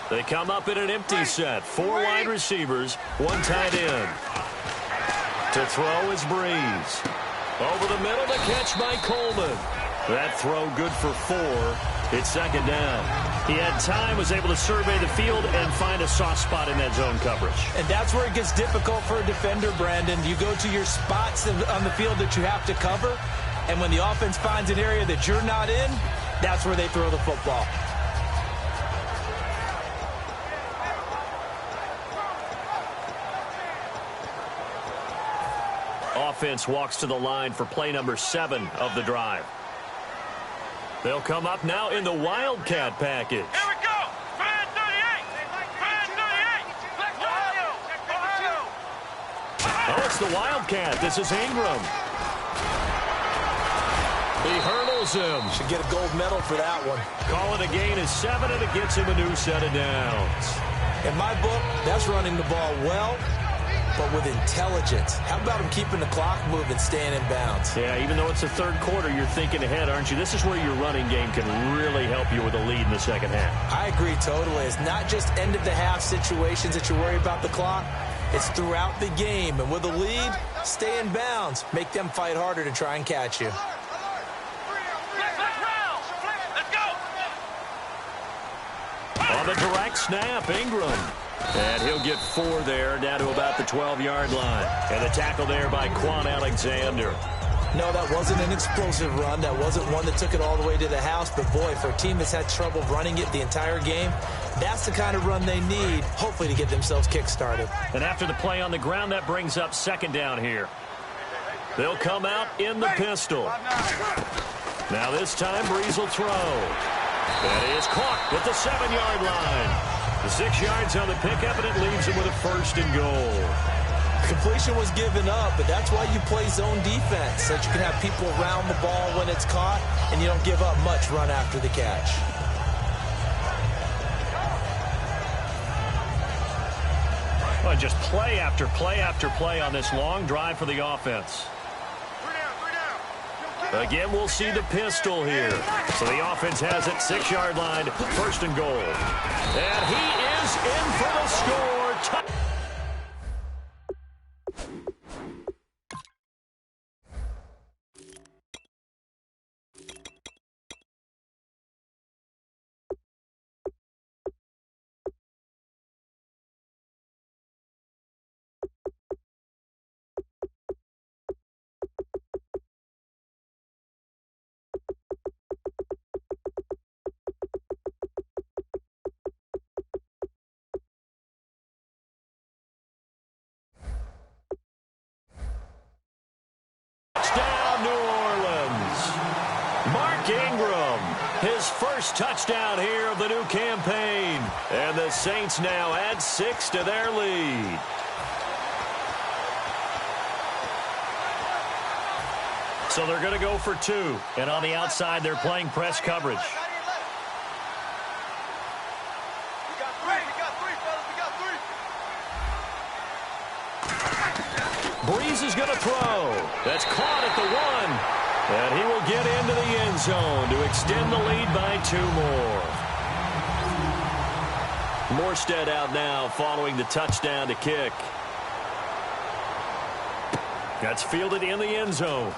They come up in an empty set. 4 wide receivers, 1 tight end. To throw is Breeze. Over the middle, the catch by Coleman. That throw good for 4. It's second down. He had time, was able to survey the field and find a soft spot in that zone coverage. And that's where it gets difficult for a defender, Brandon. You go to your spots on the field that you have to cover, and when the offense finds an area that you're not in, that's where they throw the football. Offense walks to the line for play number 7 of the drive. They'll come up now in the Wildcat package. Here we go. Fan 38. Fan 38. Ohio. Oh, it's the Wildcat. This is Ingram. He hurdles him. Should get a gold medal for that one. Calling a gain of 7, and it gets him a new set of downs. In my book, that's running the ball well, but with intelligence. How about him keeping the clock moving, staying in bounds? Yeah, even though it's the third quarter, you're thinking ahead, aren't you? This is where your running game can really help you with a lead in the second half. I agree totally. It's not just end-of-the-half situations that you worry about the clock. It's throughout the game. And with a lead, stay in bounds. Make them fight harder to try and catch you. On the direct snap, Ingram. And he'll get 4 there, down to about the 12-yard line. And the tackle there by Quan Alexander. No, that wasn't an explosive run. That wasn't one that took it all the way to the house. But, boy, for a team that's had trouble running it the entire game, that's the kind of run they need, hopefully, to get themselves kick-started. And after the play on the ground, that brings up second down here. They'll come out in the pistol. Now this time, Breeze will throw. And he is caught at the 7-yard line. The 6 yards on the pickup, and it leaves him with a 1st and goal. Completion was given up, but that's why you play zone defense, so that you can have people around the ball when it's caught, and you don't give up much run after the catch. Well, just play after play after play on this long drive for the offense. Again, we'll see the pistol here. So the offense has it, 6-yard line, 1st and goal. And he is in for the score. Touchdown, New Orleans. Mark Ingram, his first touchdown here of the new campaign. And the Saints now add 6 to their lead. So they're going to go for 2. And on the outside, they're playing press coverage. Breeze is going to throw. That's caught at the 1. And he will get into the end zone to extend the lead by 2 more. Morstead out now following the touchdown to kick. That's fielded in the end zone.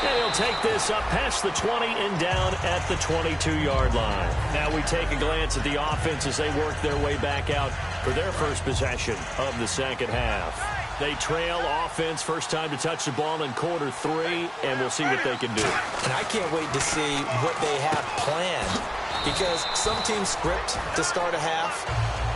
And he'll take this up past the 20 and down at the 22-yard line. Now we take a glance at the offense as they work their way back out for their first possession of the second half. They trail offense, first time to touch the ball in quarter 3, and we'll see what they can do. And I can't wait to see what they have planned, because some teams script to start a half.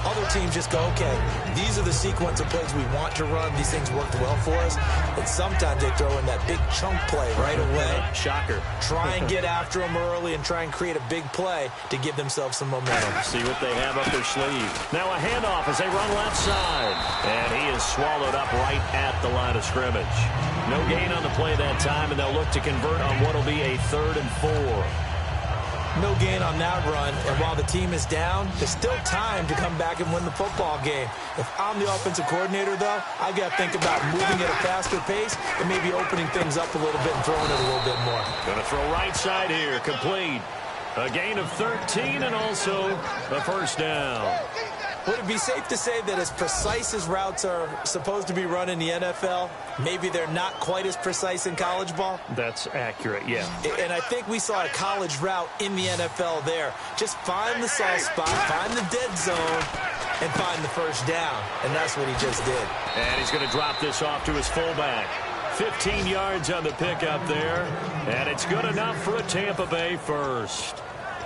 Other teams just go, okay, these are the sequence of plays we want to run. These things worked well for us. And sometimes they throw in that big chunk play right away. Shocker. Try and get after them early and try and create a big play to give themselves some momentum. See what they have up their sleeve. Now a handoff as they run left side. And he is swallowed up right at the line of scrimmage. No gain on the play that time, and they'll look to convert on what will be a 3rd and 4. No gain on that run, and while the team is down, there's still time to come back and win the football game. If I'm the offensive coordinator, though, I've got to think about moving at a faster pace and maybe opening things up a little bit and throwing it a little bit more. Going to throw right side here, complete. A gain of 13 and also a 1st down. Would it be safe to say that as precise as routes are supposed to be run in the NFL, maybe they're not quite as precise in college ball? That's accurate, yeah. And I think we saw a college route in the NFL there. Just find the soft spot, find the dead zone, and find the 1st down. And that's what he just did. And he's going to drop this off to his fullback. 15 yards on the pickup there. And it's good enough for a Tampa Bay 1st.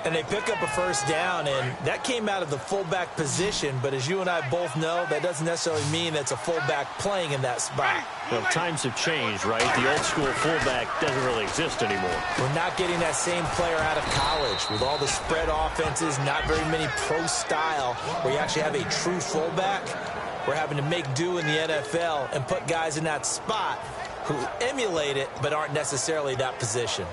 And they pick up a 1st down, and that came out of the fullback position. But as you and I both know, that doesn't necessarily mean that's a fullback playing in that spot. Well, times have changed, right? The old school fullback doesn't really exist anymore. We're not getting that same player out of college. With all the spread offenses, not very many pro style, where you actually have a true fullback. We're having to make do in the NFL and put guys in that spot who emulate it but aren't necessarily that position.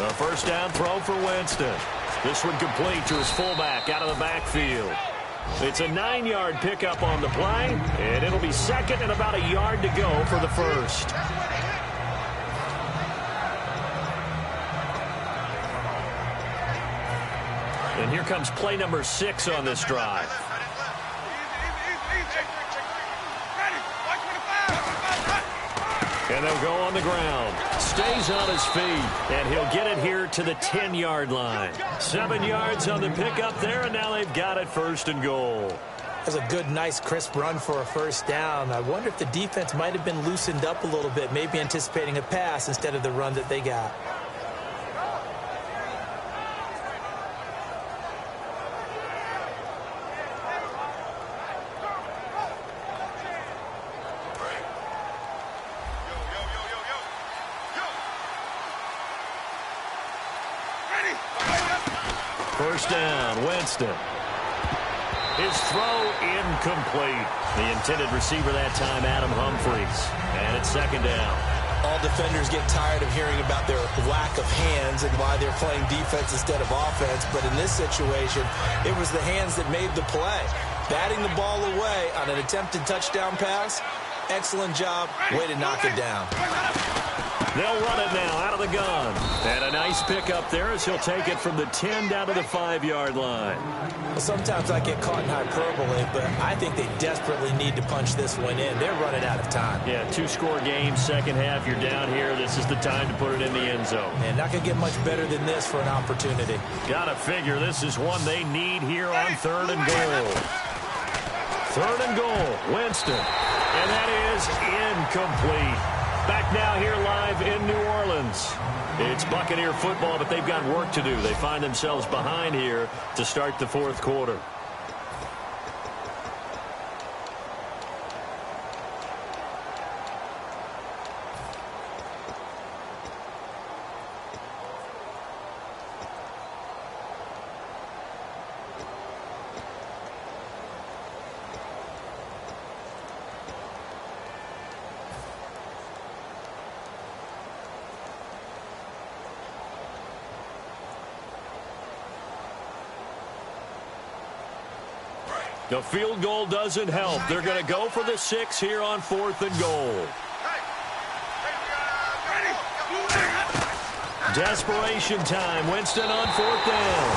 A 1st down throw for Winston. This one complete to his fullback out of the backfield. It's a 9-yard pickup on the play, and it'll be 2nd and about a yard to go for the 1st. And here comes play number 6 on this drive. And they'll go on the ground. Stays on his feet, and he'll get it here to the 10-yard line. 7 yards on the pickup there, and now they've got it 1st and goal. That's a good, nice, crisp run for a 1st down. I wonder if the defense might have been loosened up a little bit, maybe anticipating a pass instead of the run that they got. First down, Winston. His throw incomplete. The intended receiver that time, Adam Humphries. And it's second down. All defenders get tired of hearing about their lack of hands and why they're playing defense instead of offense. But in this situation, it was the hands that made the play. Batting the ball away on an attempted touchdown pass. Excellent job. Way to knock it down. They'll run it now out of the gun. And a nice pickup there as he'll take it from the 10 down to the 5-yard line. Well, sometimes I get caught in hyperbole, but I think they desperately need to punch this one in. They're running out of time. Yeah, 2-score game, second half. You're down here. This is the time to put it in the end zone. And not going to get much better than this for an opportunity. Got to figure this is one they need here on 3rd and goal. 3rd and goal, Winston. And that is incomplete. Back now here live in New Orleans. It's Buccaneer football, but they've got work to do. They find themselves behind here to start the 4th quarter. The field goal doesn't help. They're going to go for the 6 here on 4th and goal. Desperation time. Winston on 4th down.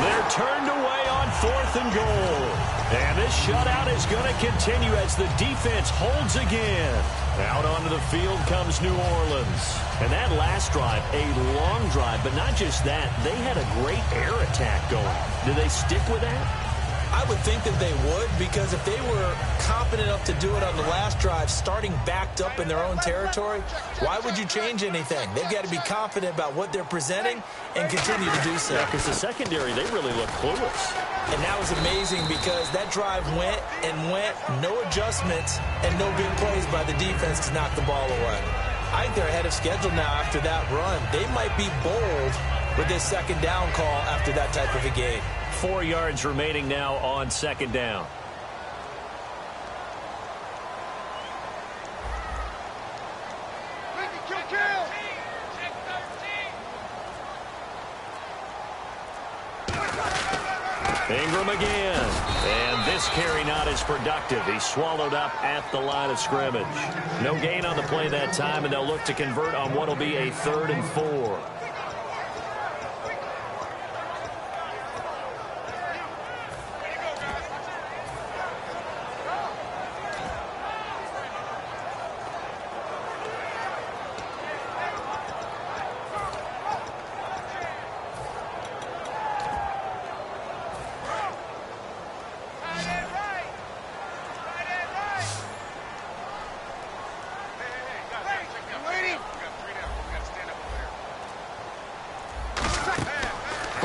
They're turned away on 4th and goal. And this shutout is going to continue as the defense holds again. Out onto the field comes New Orleans. And that last drive, a long drive, but not just that. They had a great air attack going. Do they stick with that? I would think that they would, because if they were confident enough to do it on the last drive, starting backed up in their own territory, why would you change anything? They've got to be confident about what they're presenting and continue to do so. Yeah, because the secondary, they really look clueless. And that was amazing because that drive went and went, no adjustments and no big plays by the defense to knock the ball away. I think they're ahead of schedule now after that run. They might be bold with this second down call after that type of a game. 4 yards remaining now on second down. Ingram again. And this carry not as productive. He's swallowed up at the line of scrimmage. No gain on the play that time, and they'll look to convert on what will be a 3rd and 4.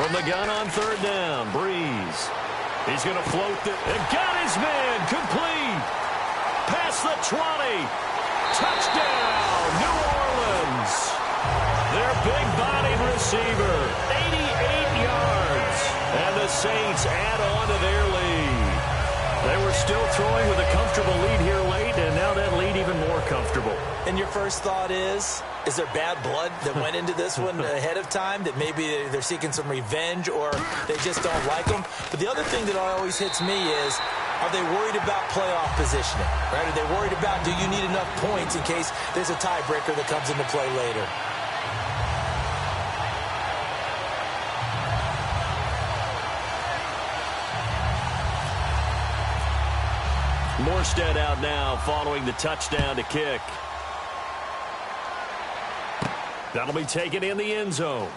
From the gun on 3rd down, Breeze. He's going to float and got his man complete. Past the 20. Touchdown, New Orleans. Their big-bodied receiver, 88 yards. And the Saints add on to their lead. They were still throwing with a comfortable lead here late, and now that lead even more comfortable. And your first thought is there bad blood that went into this one ahead of time, that maybe they're seeking some revenge or they just don't like them? But the other thing that always hits me is, are they worried about playoff positioning? Right? Are they worried about, do you need enough points in case there's a tiebreaker that comes into play later? Morstead out now following the touchdown to kick. That'll be taken in the end zone.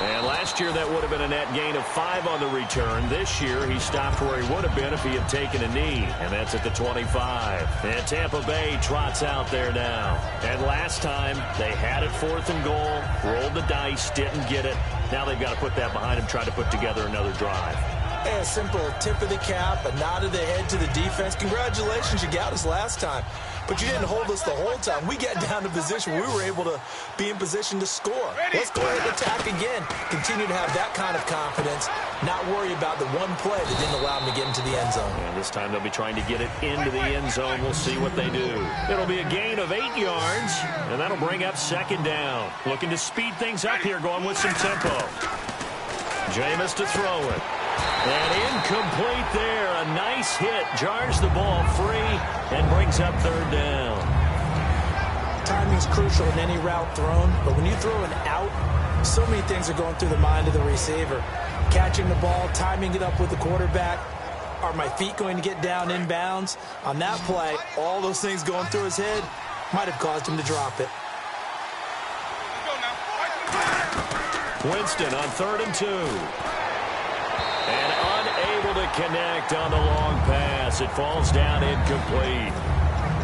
And last year that would have been a net gain of 5 on the return. This year he stopped where he would have been if he had taken a knee. And that's at the 25. And Tampa Bay trots out there now. And last time they had it 4th and goal, rolled the dice, didn't get it. Now they've got to put that behind them, try to put together another drive. A simple tip of the cap, a nod of the head to the defense. Congratulations, you got us last time. but you didn't hold us the whole time. We got down to position where we were able to be in position to score. Let's go ahead and attack again. Continue to have that kind of confidence, not worry about the one play that didn't allow them to get into the end zone. And this time they'll be trying to get it into the end zone. We'll see what they do. It'll be a gain of 8 yards, and that'll bring up second down. Looking to speed things up here, going with some tempo. Jameis to throw it. And incomplete there. A nice hit. Jars the ball free and brings up third down. Timing is crucial in any route thrown, but when you throw an out, so many things are going through the mind of the receiver. Catching the ball, timing it up with the quarterback. Are my feet going to get down inbounds? On that play, all those things going through his head might have caused him to drop it. Winston on 3rd and 2. And unable to connect on the long pass. It falls down incomplete.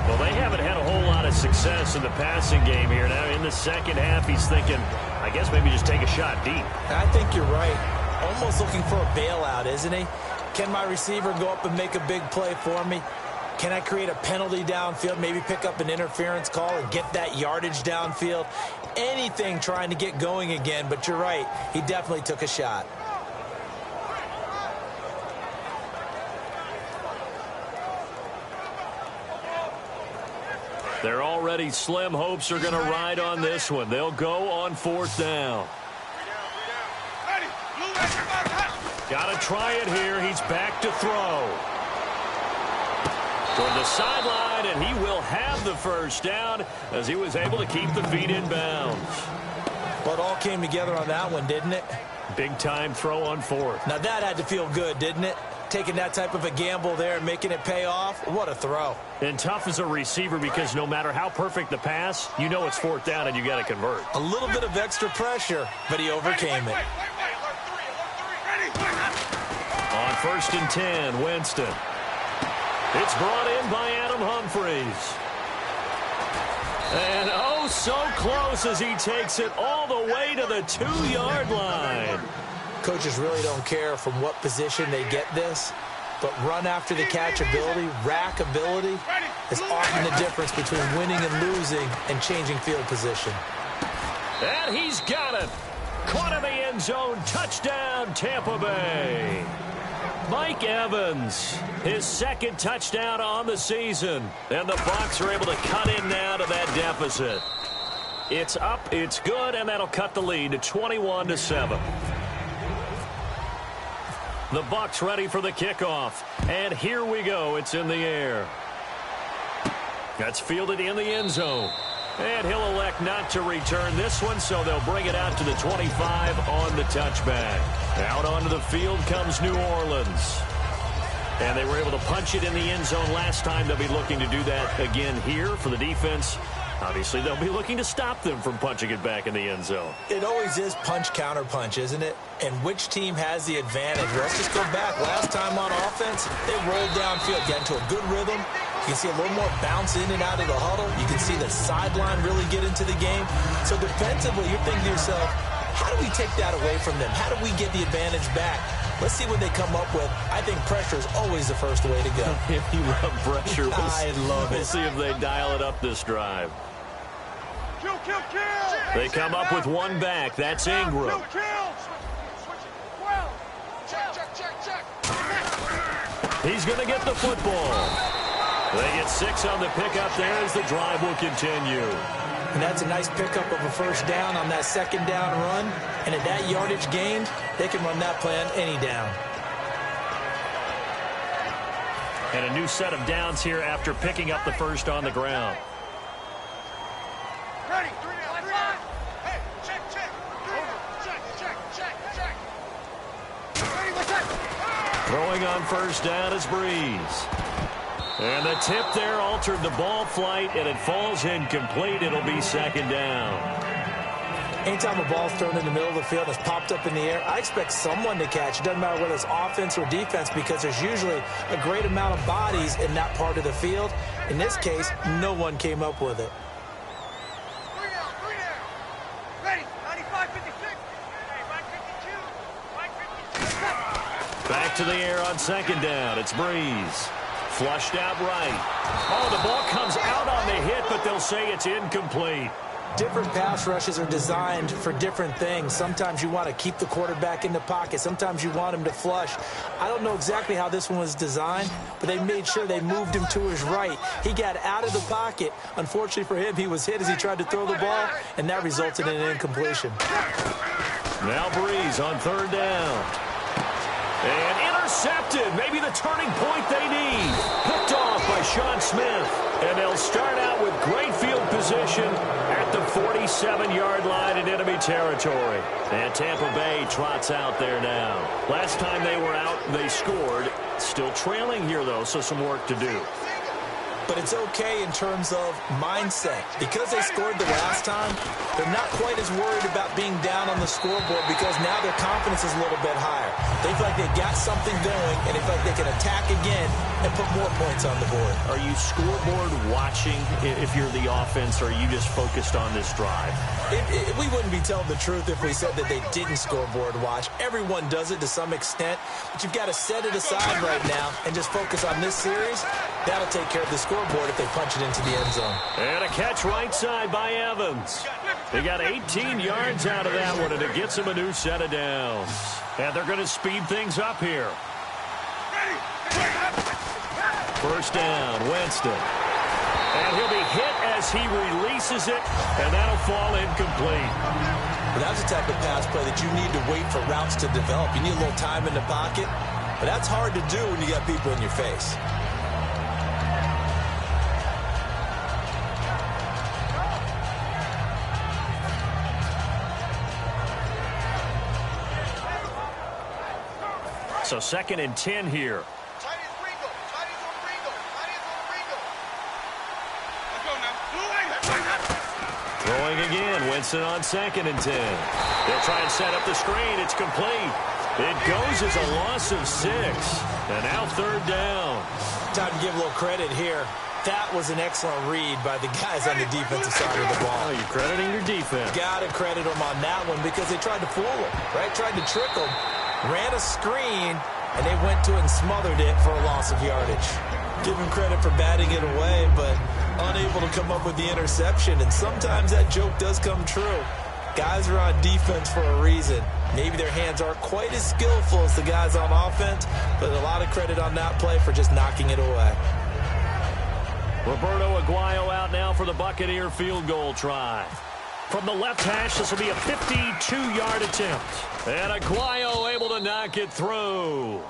Well, they haven't had a whole lot of success in the passing game here. Now in the second half, he's thinking, I guess maybe just take a shot deep. I think you're right. Almost looking for a bailout, isn't he? Can my receiver go up and make a big play for me? Can I create a penalty downfield, maybe pick up an interference call and get that yardage downfield? Anything trying to get going again, but you're right. He definitely took a shot. They're already slim hopes are going to ride on this one. They'll go on 4th down. Got to try it here. He's back to throw. Toward the sideline, and he will have the first down as he was able to keep the feet in bounds. But all came together on that one, didn't it? Big time throw on 4th. Now that had to feel good, didn't it? Taking that type of a gamble there and making it pay off. What a throw. And tough as a receiver because no matter how perfect the pass, you know it's 4th down and you got to convert. A little bit of extra pressure, but he overcame it. On 1st and 10, Winston. It's brought in by Adam Humphries. And oh, so close as he takes it all the way to the 2-yard line. Coaches really don't care from what position they get this, but run after the catch ability, rack ability, is often the difference between winning and losing and changing field position. And he's got it. Caught in the end zone. Touchdown, Tampa Bay. Mike Evans, his 2nd touchdown on the season. And the Bucs are able to cut in now to that deficit. It's up, it's good, and that'll cut the lead to 21-7. The Bucs ready for the kickoff. And here we go. It's in the air. That's fielded in the end zone. And he'll elect not to return this one, so they'll bring it out to the 25 on the touchback. Out onto the field comes New Orleans. And they were able to punch it in the end zone last time. They'll be looking to do that again here for the defense. Obviously, they'll be looking to stop them from punching it back in the end zone. It always is punch, counter punch, isn't it? And which team has the advantage? Let's just go back. Last time on offense, they rolled downfield, got into a good rhythm. You can see a little more bounce in and out of the huddle. You can see the sideline really get into the game. So defensively, you're thinking to yourself, how do we take that away from them? How do we get the advantage back? Let's see what they come up with. I think pressure is always the first way to go. If you love pressure, I love it. We'll see if they dial it up this drive. Kill, kill, kill. They come up with one back. That's Ingram. Kill, kill. Well, check, check, check, check. He's going to get the football. They get 6 on the pickup there as the drive will continue. And that's a nice pickup of a first down on that 2nd down run. And at that yardage gained, they can run that play on any down. And a new set of downs here after picking up the first on the ground. Ready, 3 down. Hey, check, check. Check, check, check, check. Ready, what's that? Throwing on first down is Breeze. And the tip there altered the ball flight, and it falls incomplete. It'll be 2nd down. Anytime a ball's thrown in the middle of the field, it's popped up in the air, I expect someone to catch. It doesn't matter whether it's offense or defense because there's usually a great amount of bodies in that part of the field. In this case, no one came up with it. 3 down. Ready, 95, 56. Hey, 552. 552. Back to the air on 2nd down. It's Breeze. Flushed out right. Oh, the ball comes out on the hit, but they'll say it's incomplete. Different pass rushes are designed for different things. Sometimes you want to keep the quarterback in the pocket. Sometimes you want him to flush. I don't know exactly how this one was designed, but they made sure they moved him to his right. He got out of the pocket. Unfortunately for him, he was hit as he tried to throw the ball, and that resulted in an incompletion. Now Breeze on third down. And intercepted. Maybe the turning point they need. Picked off by Sean Smith. And they'll start out with great field position at the 47-yard line in enemy territory. And Tampa Bay trots out there now. Last time they were out, they scored. Still trailing here, though, so some work to do. But it's okay in terms of mindset. Because they scored the last time, they're not quite as worried about being down on the scoreboard because now their confidence is a little bit higher. They feel like they got something going, and they feel like they can attack again and put more points on the board. Are you scoreboard watching if you're the offense, or are you just focused on this drive? We wouldn't be telling the truth if we said that they didn't scoreboard watch. Everyone does it to some extent, but you've got to set it aside right now and just focus on this series. That'll take care of the scoreboard if they punch it into the end zone. And a catch right side by Evans. They got 18 yards out of that one, and it gets them a new set of downs. And they're going to speed things up here. First down, Winston. And he'll be hit as he releases it, and that'll fall incomplete. But that's the type of pass play that you need to wait for routes to develop. You need a little time in the pocket, but that's hard to do when you got people in your face. So 2nd and 10 here. Throwing again, Winston on 2nd and 10. They'll try and set up the screen. It's complete. It goes as a loss of 6. And now 3rd down. Time to give a little credit here. That was an excellent read by the guys on the defensive side of the ball. Oh, you're crediting your defense. Got to credit them on that one because they tried to fool them, right? Tried to trick them. Ran a screen, and they went to it and smothered it for a loss of yardage. Give him credit for batting it away, but unable to come up with the interception. And sometimes that joke does come true. Guys are on defense for a reason. Maybe their hands aren't quite as skillful as the guys on offense, but a lot of credit on that play for just knocking it away. Roberto Aguayo out now for the Buccaneer field goal try. From the left hash, this will be a 52-yard attempt. And Aguayo able to knock it through.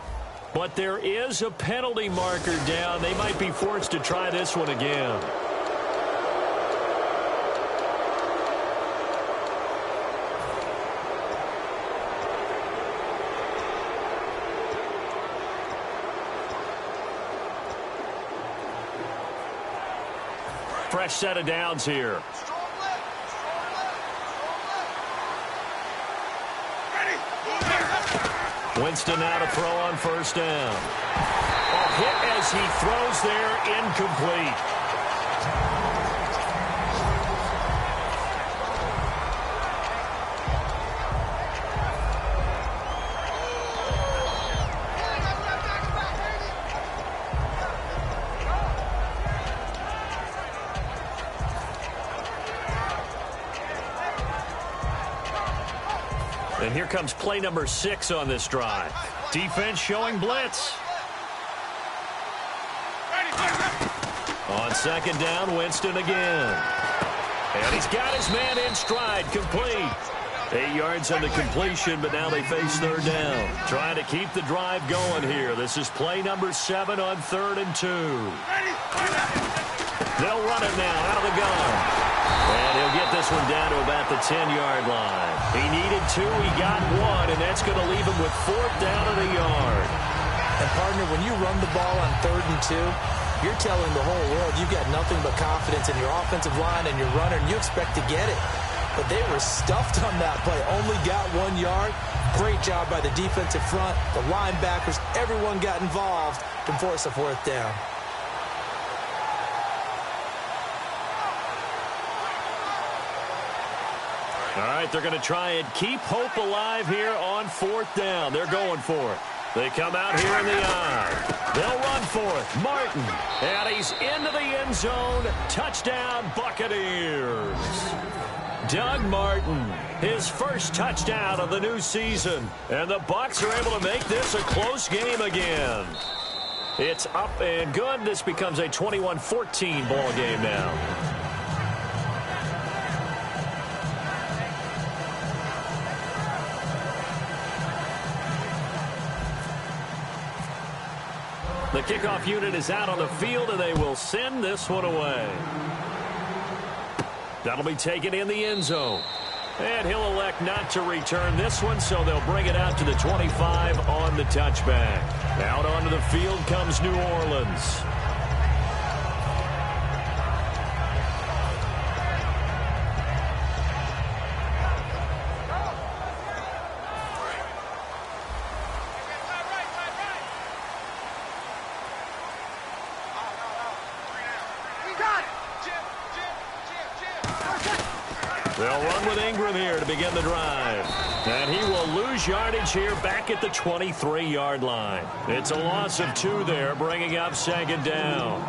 But there is a penalty marker down. They might be forced to try this one again. Fresh set of downs here. Winston now to throw on first down. A hit as he throws there, incomplete. And here comes play number 6 on this drive. Defense showing blitz. On 2nd down, Winston again. And he's got his man in stride, complete. 8 yards on the completion, but now they face 3rd down. Trying to keep the drive going here. This is play number 7 on 3rd and 2. They'll run it now out of the gun. And he'll get this one down to about the 10-yard line. He needed 2, he got 1, and that's going to leave him with 4th down and a yard. And, partner, when you run the ball on 3rd and 2, you're telling the whole world you've got nothing but confidence in your offensive line and your runner, and you expect to get it. But they were stuffed on that play, only got 1 yard. Great job by the defensive front, the linebackers, everyone got involved to force a 4th down. All right, they're going to try and keep hope alive here on 4th down. They're going for it. They come out here in the I. They'll run for it. Martin. And he's into the end zone. Touchdown, Buccaneers. Doug Martin, his first touchdown of the new season. And the Bucs are able to make this a close game again. It's up and good. This becomes a 21-14 ball game now. The kickoff unit is out on the field, and they will send this one away. That'll be taken in the end zone. And he'll elect not to return this one, so they'll bring it out to the 25 on the touchback. Out onto the field comes New Orleans. They'll run with Ingram here to begin the drive. And he will lose yardage here back at the 23-yard line. It's a loss of 2 there, bringing up second down.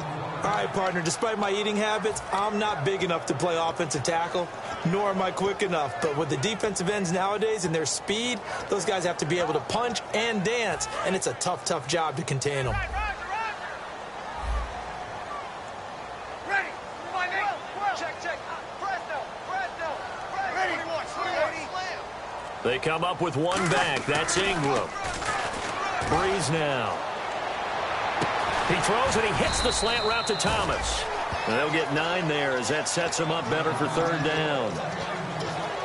All right, partner, despite my eating habits, I'm not big enough to play offensive tackle, nor am I quick enough. But with the defensive ends nowadays and their speed, those guys have to be able to punch and dance, and it's a tough, tough job to contain them. They come up with one back. That's Ingram. Breeze now. He throws and he hits the slant route to Thomas. And they'll get 9 there as that sets him up better for third down.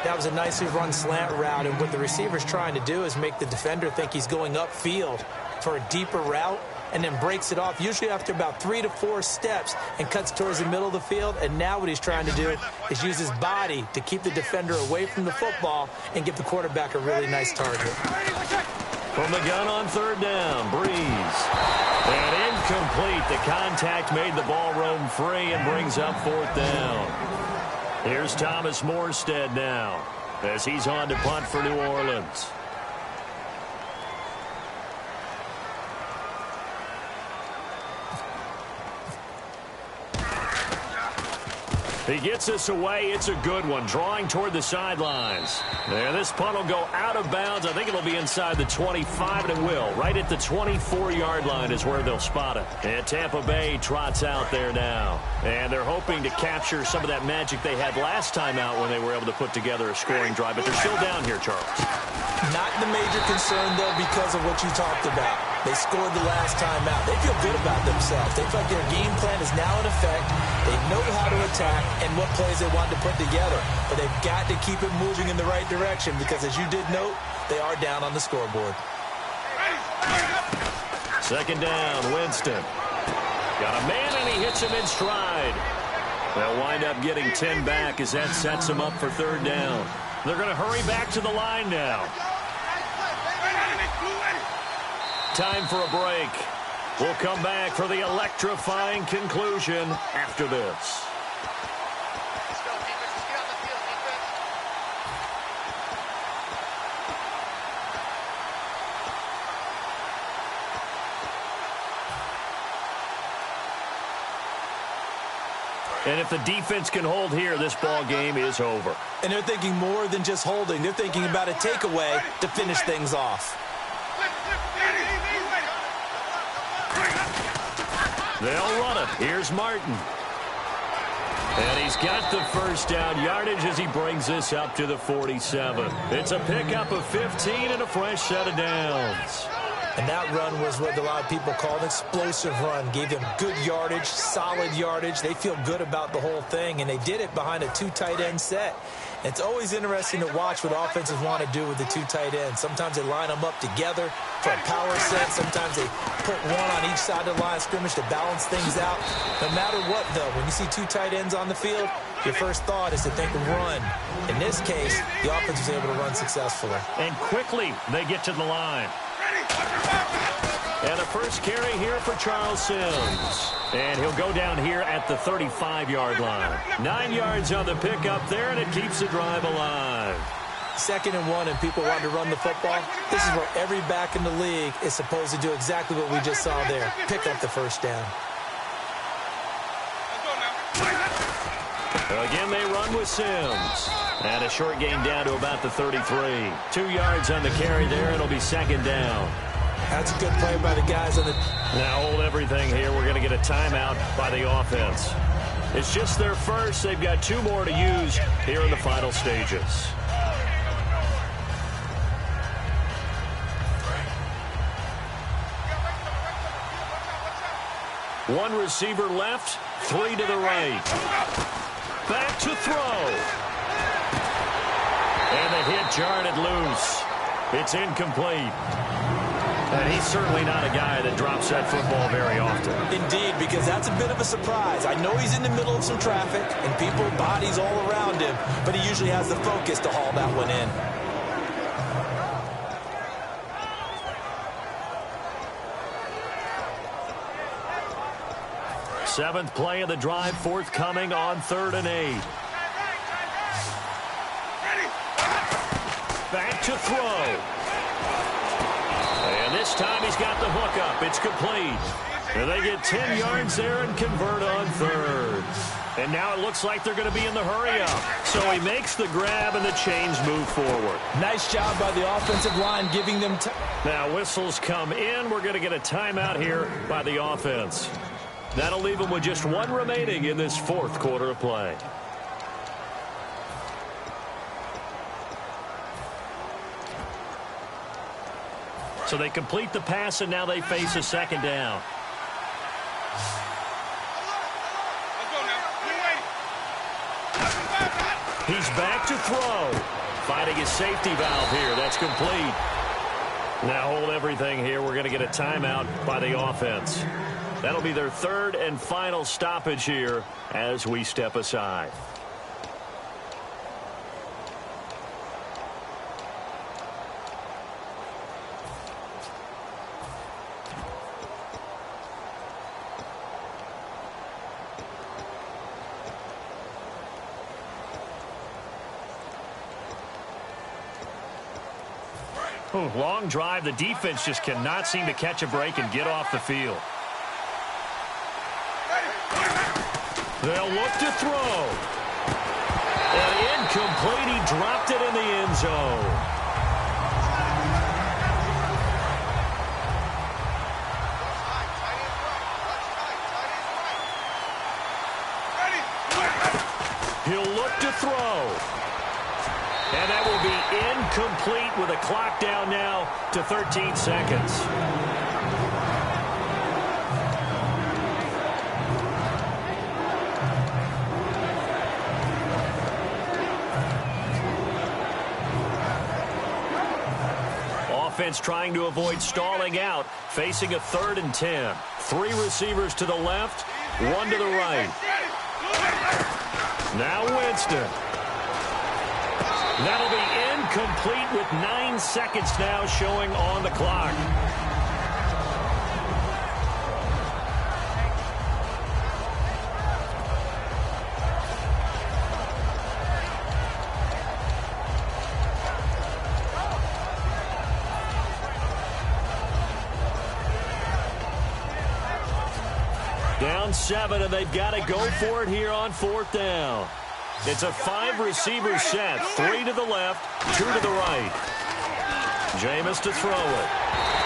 That was a nicely run slant route, and what the receiver's trying to do is make the defender think he's going upfield for a deeper route, and then breaks it off, usually after about 3 to 4 steps, and cuts towards the middle of the field. And now what he's trying to do is use his body to keep the defender away from the football and give the quarterback a really nice target. From the gun on third down, Breeze. And incomplete. The contact made the ball roam free and brings up fourth down. Here's Thomas Morstead now as he's on to punt for New Orleans. He gets this away. It's a good one. Drawing toward the sidelines. And this punt will go out of bounds. I think it'll be inside the 25, and it will. Right at the 24-yard line is where they'll spot it. And Tampa Bay trots out there now. And they're hoping to capture some of that magic they had last time out when they were able to put together a scoring drive. But they're still down here, Charles. Not the major concern, though, because of what you talked about. They scored the last time out. They feel good about themselves. They feel like their game plan is now in effect. They know how to attack and what plays they want to put together. But they've got to keep it moving in the right direction because, as you did note, they are down on the scoreboard. Second down, Winston. Got a man, and he hits him in stride. They'll wind up getting 10 back as that sets them up for third down. They're going to hurry back to the line now. Time for a break. We'll come back for the electrifying conclusion after this. And if the defense can hold here, this ball game is over. And they're thinking more than just holding. They're thinking about a takeaway to finish things off. They'll run it. Here's Martin. And he's got the first down yardage as he brings this up to the 47. It's a pickup of 15 and a fresh set of downs. And that run was what a lot of people call an explosive run. Gave them good yardage, solid yardage. They feel good about the whole thing, and they did it behind a 2 tight end set. It's always interesting to watch what offenses want to do with the 2 tight ends. Sometimes they line them up together for a power set. Sometimes they put one on each side of the line of scrimmage to balance things out. No matter what, though, when you see 2 tight ends on the field, your first thought is to think run. In this case, the offense was able to run successfully. And quickly, they get to the line. And a first carry here for Charles Sims. And he'll go down here at the 35-yard line. 9 yards on the pickup there, and it keeps the drive alive. 2nd and 1 and people want to run the football, this is where every back in the league is supposed to do exactly what we just saw there, pick up the first down. Again, they run with Sims. And a short gain down to about the 33. 2 yards on the carry there. It'll be 2nd down. That's a good play by the guys on the... Now hold everything here. We're going to get a timeout by the offense. It's just their first. They've got 2 more to use here in the final stages. One receiver left, 3 to the right. Back to throw. And the hit jarred it loose. It's incomplete. And he's certainly not a guy that drops that football very often. Indeed, because that's a bit of a surprise. I know he's in the middle of some traffic and people, bodies all around him, but he usually has the focus to haul that one in. Seventh play of the drive, forthcoming on 3rd and 8. Back to throw. And this time he's got the hook up. It's complete. And they get 10 yards there and convert on 3rd. And now it looks like they're going to be in the hurry up. So he makes the grab and the chains move forward. Nice job by the offensive line giving them time. Now whistles come in. We're going to get a timeout here by the offense. That'll leave them with just 1 remaining in this 4th quarter of play. So they complete the pass, and now they face a 2nd down. He's back to throw. Finding his safety valve here. That's complete. Now hold everything here. We're going to get a timeout by the offense. That'll be their 3rd and final stoppage here as we step aside. Long drive. The defense just cannot seem to catch a break and get off the field. They'll look to throw. And incomplete. He dropped it in the end zone. He'll look to throw. And that will be incomplete with a clock down now to 13 seconds. Offense trying to avoid stalling out, facing a 3rd and 10. 3 receivers to the left, 1 to the right. Now Winston. That'll be incomplete with 9 seconds now showing on the clock. Down 7, and they've got to go for it here on 4th down. It's a 5-receiver set. 3 to the left, 2 to the right. Jameis to throw it.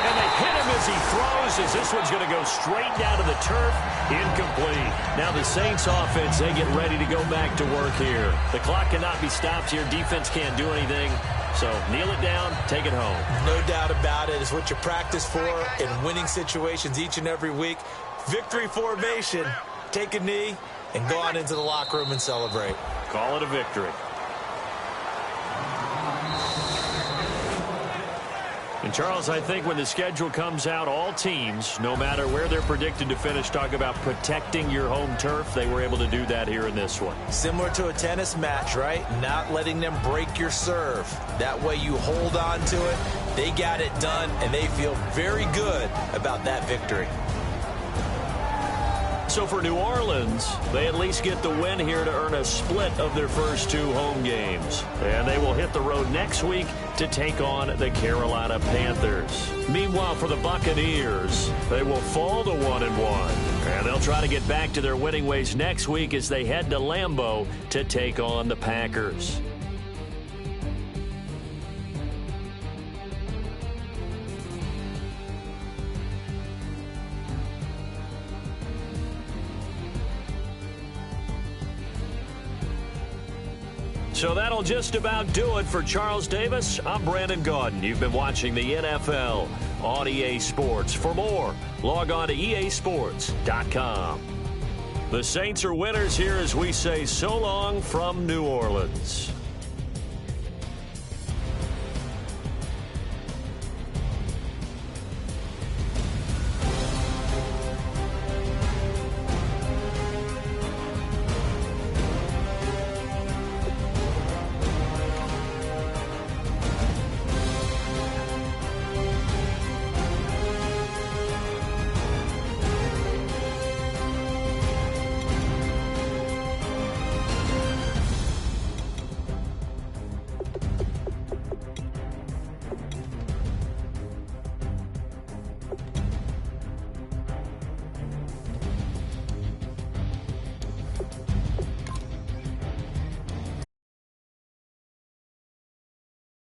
And they hit him as he throws, as this one's going to go straight down to the turf. Incomplete. Now the Saints offense, they get ready to go back to work here. The clock cannot be stopped here. Defense can't do anything. So kneel it down, take it home. No doubt about it. It's what you practice for in winning situations each and every week. Victory formation. Take a knee and go on into the locker room and celebrate. Call it a victory. And Charles, I think when the schedule comes out, all teams, no matter where they're predicted to finish, talk about protecting your home turf. They were able to do that here in this one. Similar to a tennis match, right? Not letting them break your serve. That way you hold on to it. They got it done, and they feel very good about that victory. So for New Orleans, they at least get the win here to earn a split of their first 2 home games. And they will hit hit the road next week to take on the Carolina Panthers. Meanwhile, for the Buccaneers, they will fall to 1-1. And they'll try to get back to their winning ways next week as they head to Lambeau to take on the Packers. So that'll just about do it for Charles Davis. I'm Brandon Gaudin. You've been watching the NFL on EA Sports. For more, log on to easports.com. The Saints are winners here as we say so long from New Orleans.